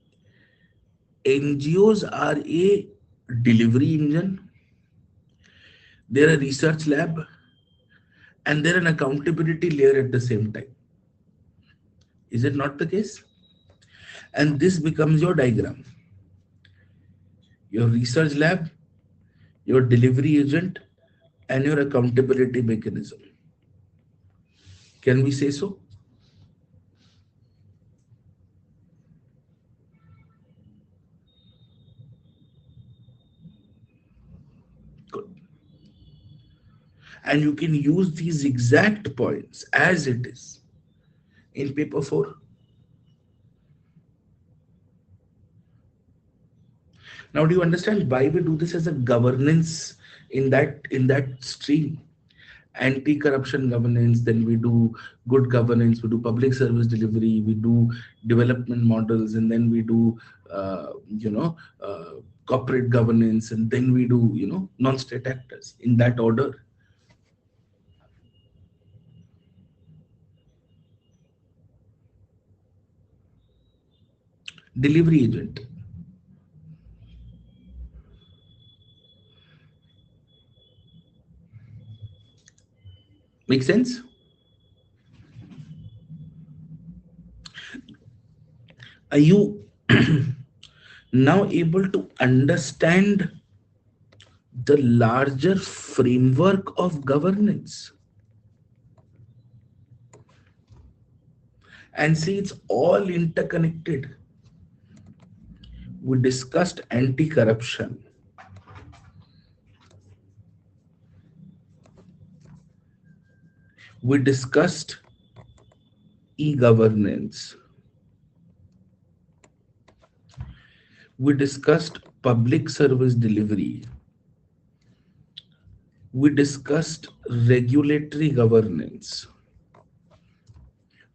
Speaker 1: NGOs are a delivery engine, they're a research lab, and they're an accountability layer at the same time. Is it not the case? And this becomes your diagram, your research lab, your delivery agent, and your accountability mechanism. Can we say so? Good. And you can use these exact points as it is in paper 4. Now, do you understand why we do this as a governance in that stream? Anti-corruption governance, then we do good governance, we do public service delivery, we do development models, and then we do corporate governance, and then we do non-state actors in that order. Delivery agent. Make sense? Are you now able to understand the larger framework of governance? And see, it's all interconnected. We discussed anti corruption, we discussed e governance, we discussed public service delivery, we discussed regulatory governance,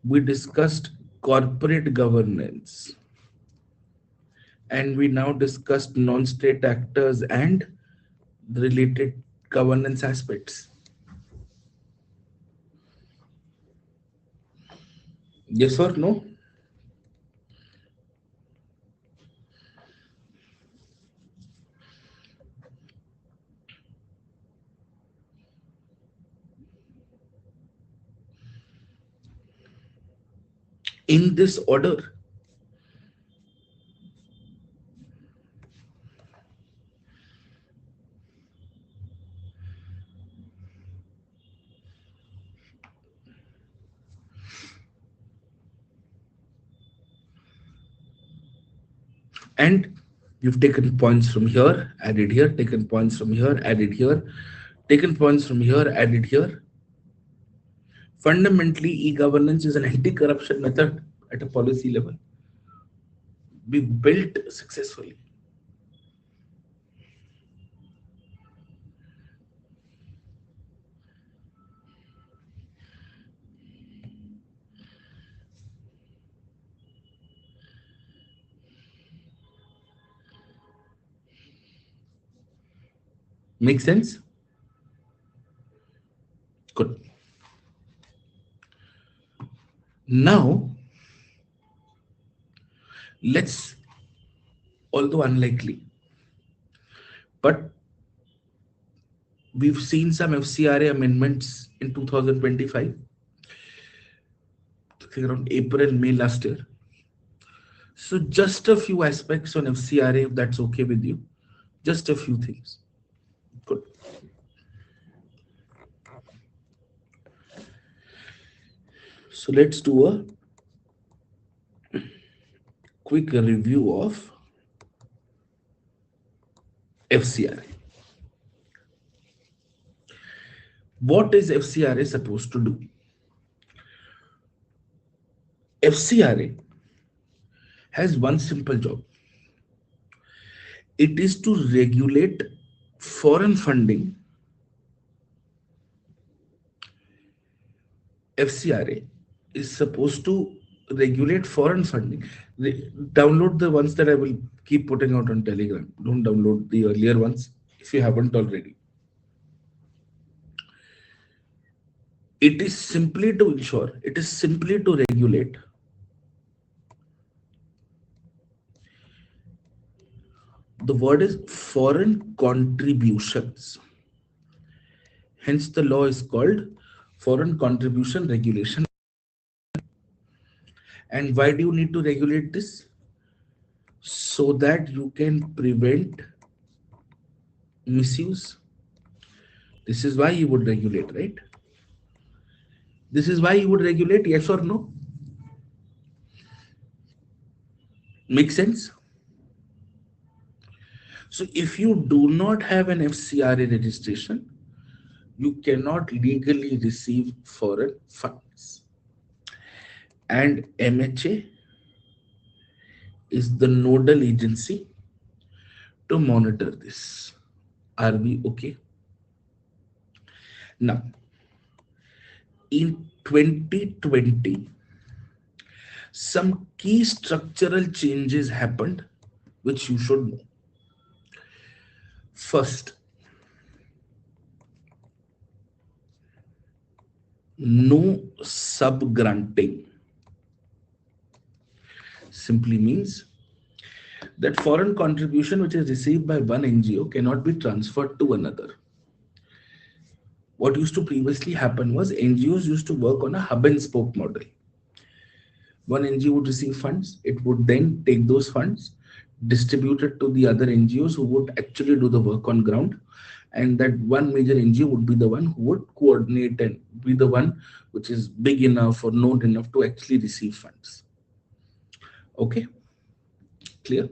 Speaker 1: we discussed corporate governance, and we now discussed non state actors and the related governance aspects. Yes or no? In this order. And you've taken points from here, added here, taken points from here, added here, taken points from here, added here. Fundamentally, e-governance is an anti-corruption method at a policy level. We built successfully. Make sense? Good. Now, let's, although unlikely, but we've seen some FCRA amendments in 2025, I think around April, May last year. So just a few aspects on FCRA, if that's okay with you. Just a few things. Good. So let's do a quick review of FCRA. What is FCRA supposed to do? FCRA has one simple job. It is to regulate foreign funding. FCRA is supposed to regulate foreign funding. Download the ones that I will keep putting out on Telegram. Don't download the earlier ones if you haven't already. It is simply to ensure, it is simply to regulate the word is foreign contributions. Hence, the law is called Foreign Contribution Regulation. And why do you need to regulate this? So that you can prevent misuse. This is why you would regulate, right? This is why you would regulate, yes or no? Make sense? So if you do not have an FCRA registration, you cannot legally receive foreign funds. And MHA is the nodal agency to monitor this. Are we okay? Now, in 2020, some key structural changes happened, which you should know. First, no sub-granting simply means that foreign contribution which is received by one NGO cannot be transferred to another. What used to previously happen was NGOs used to work on a hub and spoke model. One NGO would receive funds. It would then take those funds, distribute it to the other NGOs who would actually do the work on ground. And that one major NGO would be the one who would coordinate and be the one which is big enough or known enough to actually receive funds. Okay, clear?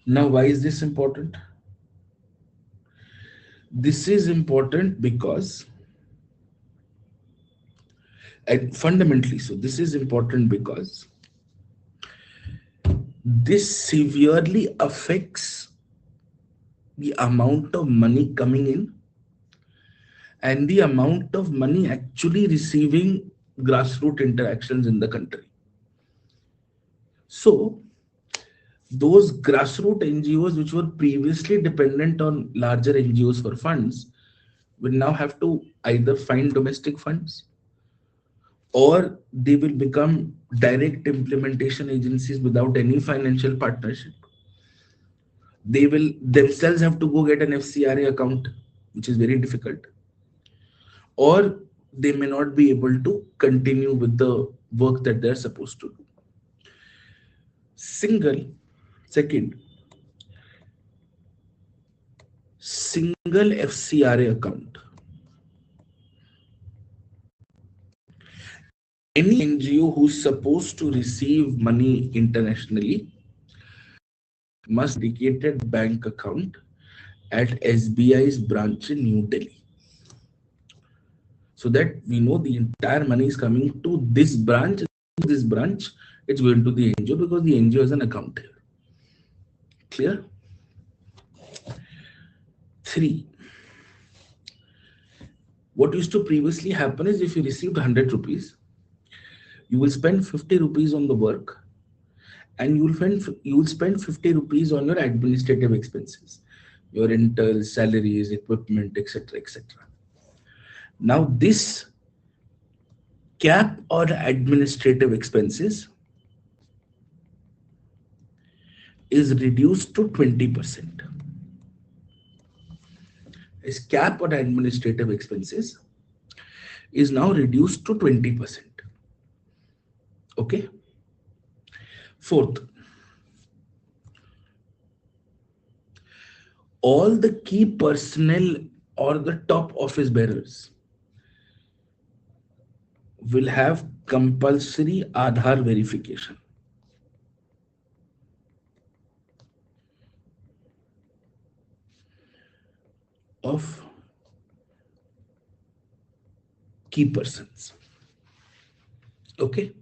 Speaker 1: Now, why is this important? This is important because, and fundamentally, so this is important because this severely affects the amount of money coming in and the amount of money actually receiving grassroots interactions in the country. So, those grassroots NGOs which were previously dependent on larger NGOs for funds will now have to either find domestic funds or they will become direct implementation agencies without any financial partnership. They will themselves have to go get an FCRA account, which is very difficult, or they may not be able to continue with the work that they're supposed to do. Single, second, single FCRA account. Any NGO who's supposed to receive money internationally must dedicated bank account at SBI's branch in New Delhi. So that we know the entire money is coming to this branch, it's going to the NGO because the NGO has an account here. Clear? 3. What used to previously happen is if you received 100 rupees, you will spend 50 rupees on the work and you will spend 50 rupees on your administrative expenses, your rentals, salaries, equipment, etc. etc. Now this cap or administrative expenses is reduced to 20%. His cap on administrative expenses is now reduced to 20%. Okay. 4th, all the key personnel or the top office bearers will have compulsory Aadhaar verification. Of key persons. Okay.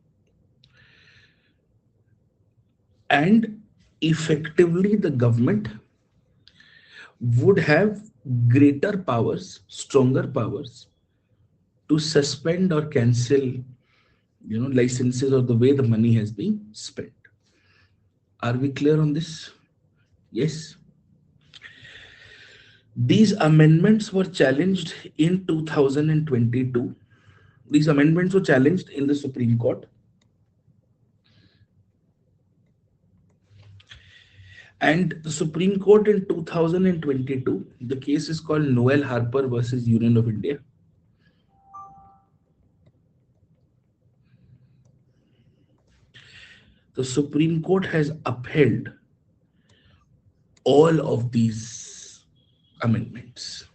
Speaker 1: And effectively, the government would have greater powers, stronger powers to suspend or cancel, licenses or the way the money has been spent. Are we clear on this? Yes. These amendments were challenged in 2022. These amendments were challenged in the Supreme Court. And the Supreme Court in 2022, the case is called Noel Harper versus Union of India. The Supreme Court has upheld all of these amendments.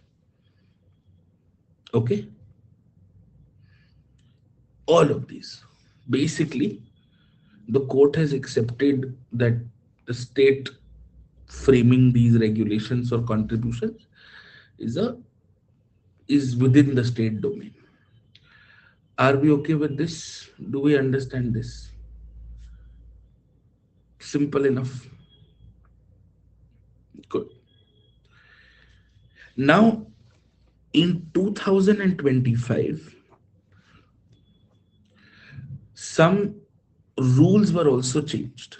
Speaker 1: Okay? All of these. Basically, the court has accepted that the state framing these regulations or contributions is within the state domain. Are we okay with this? Do we understand this? Simple enough. Good. Now, in 2025, some rules were also changed.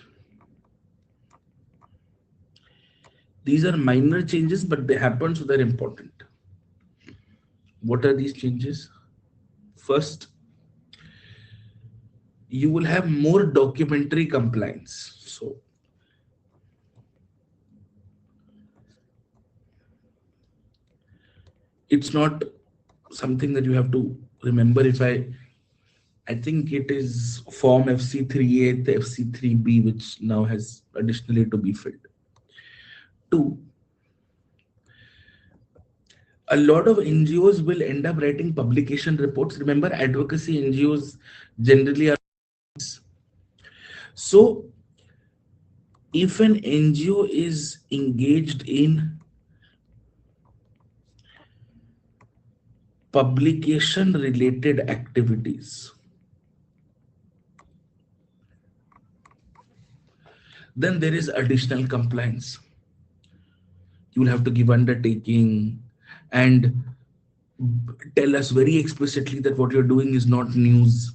Speaker 1: These are minor changes, but they happen, so they're important. What are these changes? First, you will have more documentary compliance. So, it's not something that you have to remember. If I I think it is Form FC38, FC3B, which now has additionally to be filled. Two, a lot of NGOs will end up writing publication reports. Remember, advocacy NGOs generally are. So, if an NGO is engaged in publication related activities, then there is additional compliance. You will have to give undertaking and tell us very explicitly that what you're doing is not news.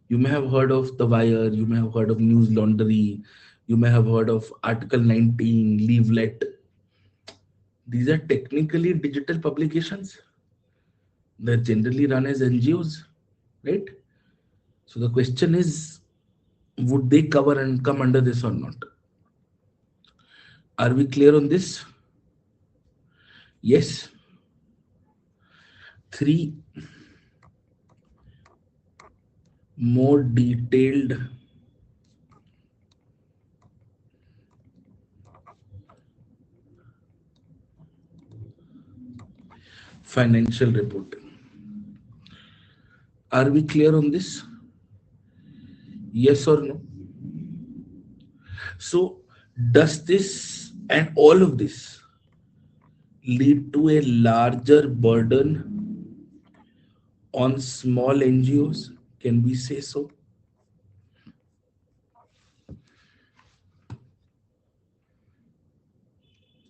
Speaker 1: You may have heard of The Wire, you may have heard of News Laundry, you may have heard of Article 19, Leaflet. These are technically digital publications. They're generally run as NGOs, right? So the question is, would they cover and come under this or not? Are we clear on this? Yes. Three, more detailed financial reporting. Are we clear on this? Yes or no? So, does this and all of this lead to a larger burden on small NGOs? Can we say so?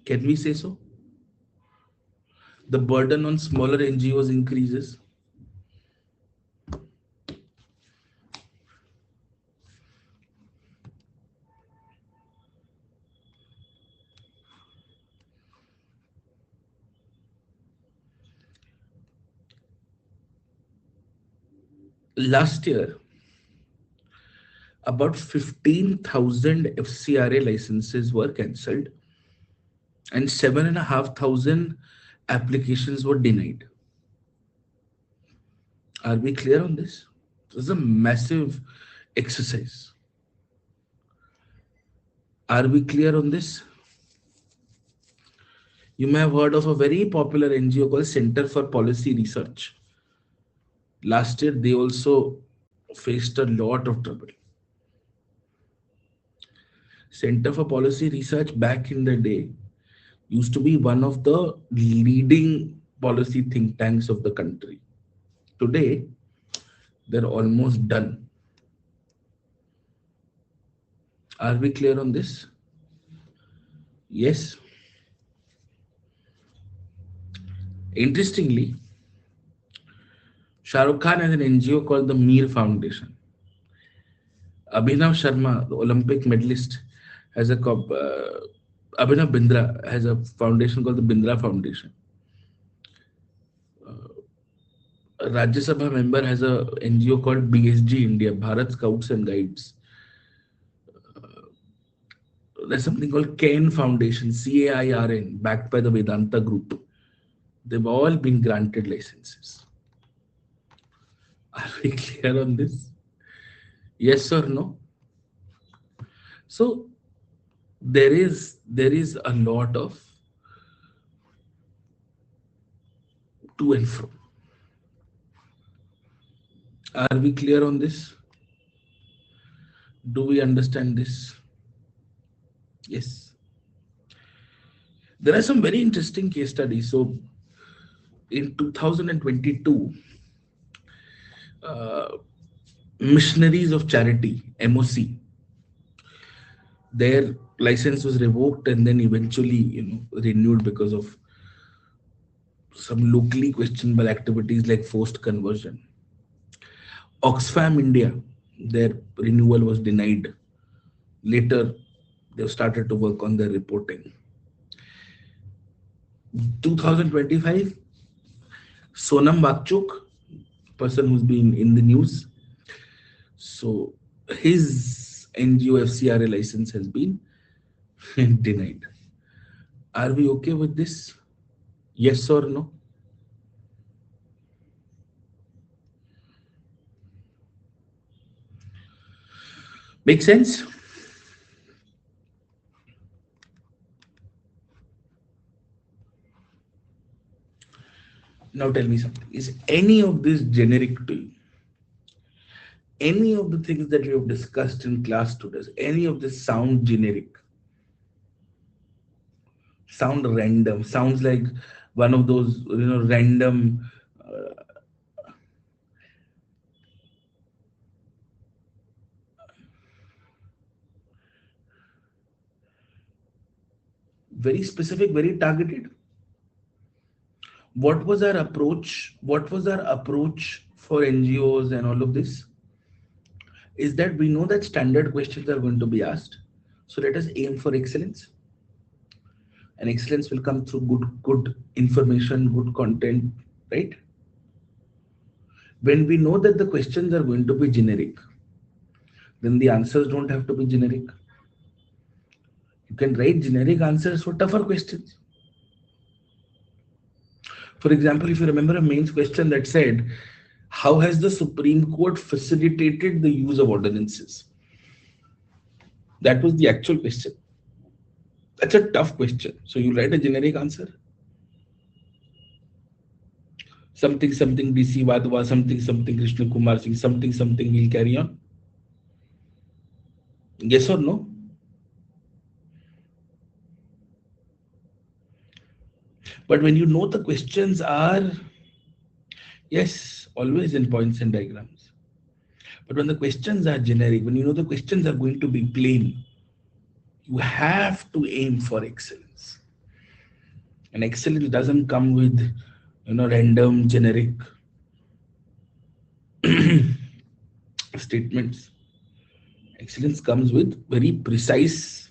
Speaker 1: Can we say so? The burden on smaller NGOs increases. Last year, about 15,000 FCRA licenses were cancelled and 7,500 applications were denied. Are we clear on this? This is a massive exercise. Are we clear on this? You may have heard of a very popular NGO called Center for Policy Research. Last year, they also faced a lot of trouble. Center for Policy Research back in the day used to be one of the leading policy think tanks of the country. Today, they're almost done. Are we clear on this? Yes. Interestingly, Shah Rukh Khan has an NGO called the Mir Foundation. Abhinav Sharma, the Olympic medalist, has a Abhinav Bindra has a foundation called the Bindra Foundation. A Rajya Sabha member has a NGO called BSG India, Bharat Scouts and Guides. There's something called CAIRN Foundation, CAIRN, backed by the Vedanta Group. They've all been granted licenses. Are we clear on this? Yes or no? So there is a lot of to and fro. Are we clear on this? Do we understand this? Yes. There are some very interesting case studies. So in 2022, Missionaries of Charity, MOC, their license was revoked and then eventually renewed because of some locally questionable activities like forced conversion. Oxfam India, their renewal was denied. Later, they've started to work on their reporting. 2025, Sonam Bakchuk, person who's been in the news. So his NGO FCRA license has been denied. Are we okay with this? Yes or no? Make sense? Now tell me something. Is any of this generic to you? Any of the things that we have discussed in class today, does any of this sound generic? Sound random? Sounds like one of those, random, very specific, very targeted. What was our approach? What was our approach for NGOs and all of this? Is that we know that standard questions are going to be asked. So let us aim for excellence. And excellence will come through good information, good content, right? When we know that the questions are going to be generic, then the answers don't have to be generic. You can write generic answers for tougher questions. For example, if you remember a mains question that said, how has the Supreme Court facilitated the use of ordinances? That was the actual question. That's a tough question. So you write a generic answer. Something, something DC Wadhwa, something, something Krishna Kumar Singh, something, something will carry on. Yes or no? But when you know the questions are, yes, always in points and diagrams. But when the questions are generic, when you know the questions are going to be plain, you have to aim for excellence. And excellence doesn't come with, random generic statements. Excellence comes with very precise.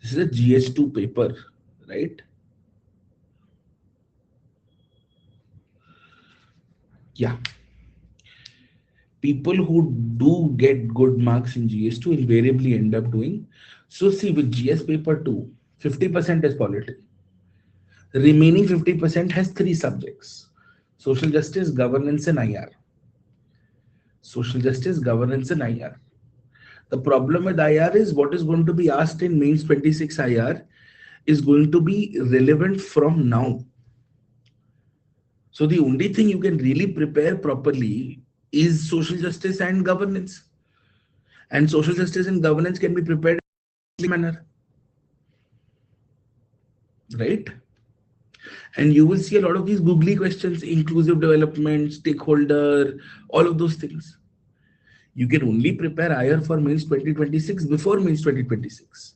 Speaker 1: This is a GS2 paper, right? Yeah. People who do get good marks in GS2 invariably end up doing. So see, with GS paper 2, 50% is polity. The remaining 50% has three subjects: social justice, governance, and IR. Social justice, governance, and IR. The problem with IR is what is going to be asked in mains 26 IR is going to be relevant from now. So the only thing you can really prepare properly is social justice and governance. And social justice and governance can be prepared in a manner, right? And you will see a lot of these googly questions: inclusive development, stakeholder, all of those things. You can only prepare IR for mains 2026 before mains 2026.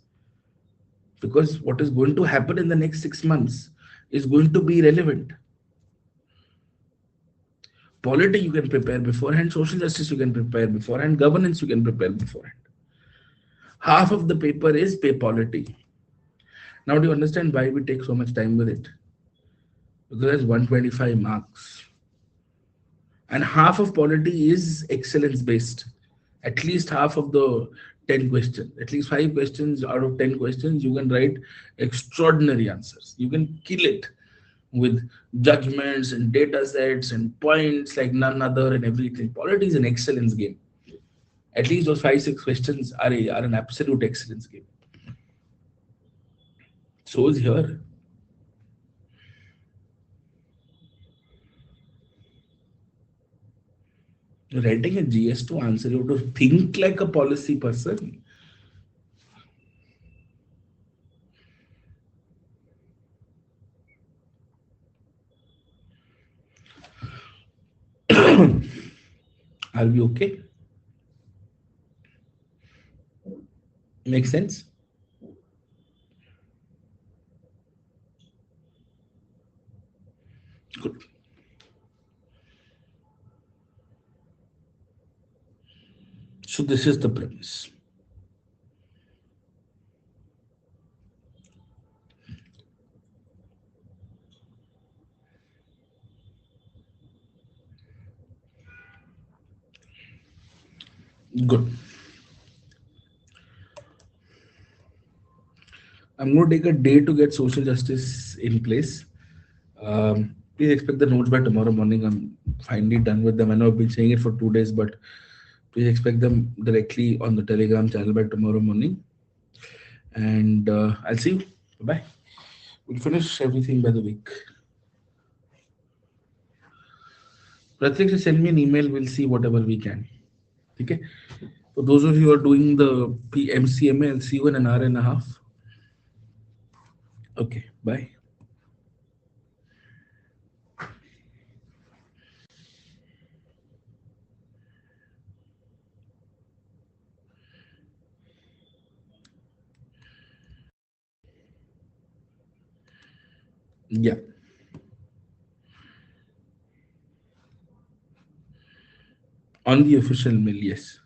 Speaker 1: Because what is going to happen in the next 6 months is going to be relevant. Polity you can prepare beforehand, social justice you can prepare beforehand, governance you can prepare beforehand. Half of the paper is pay polity. Now do you understand why we take so much time with it? Because it's 125 marks. And half of polity is excellence based. At least half of the 10 questions, at least 5 questions out of 10 questions, you can write extraordinary answers. You can kill it with judgments and data sets and points like none other and everything. Polity is an excellence game. At least those 5, 6 questions are an absolute excellence game. So is here. Writing a GS2 answer, you have to think like a policy person. Are we okay? Make sense? Good. So this is the premise. Good. I'm going to take a day to get social justice in place. Please expect the notes by tomorrow morning. I'm finally done with them. I know I've been saying it for 2 days, but Please expect them directly on the Telegram channel by tomorrow morning. And I'll see you. Bye bye. We'll finish everything by the week. Pratik, just send me an email. We'll see whatever we can. Okay. For those of you who are doing the PMCMA, I'll see you in an hour and a half. Okay. Bye. Yeah. On the official mail, yes.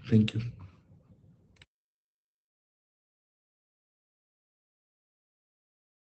Speaker 1: Thank you.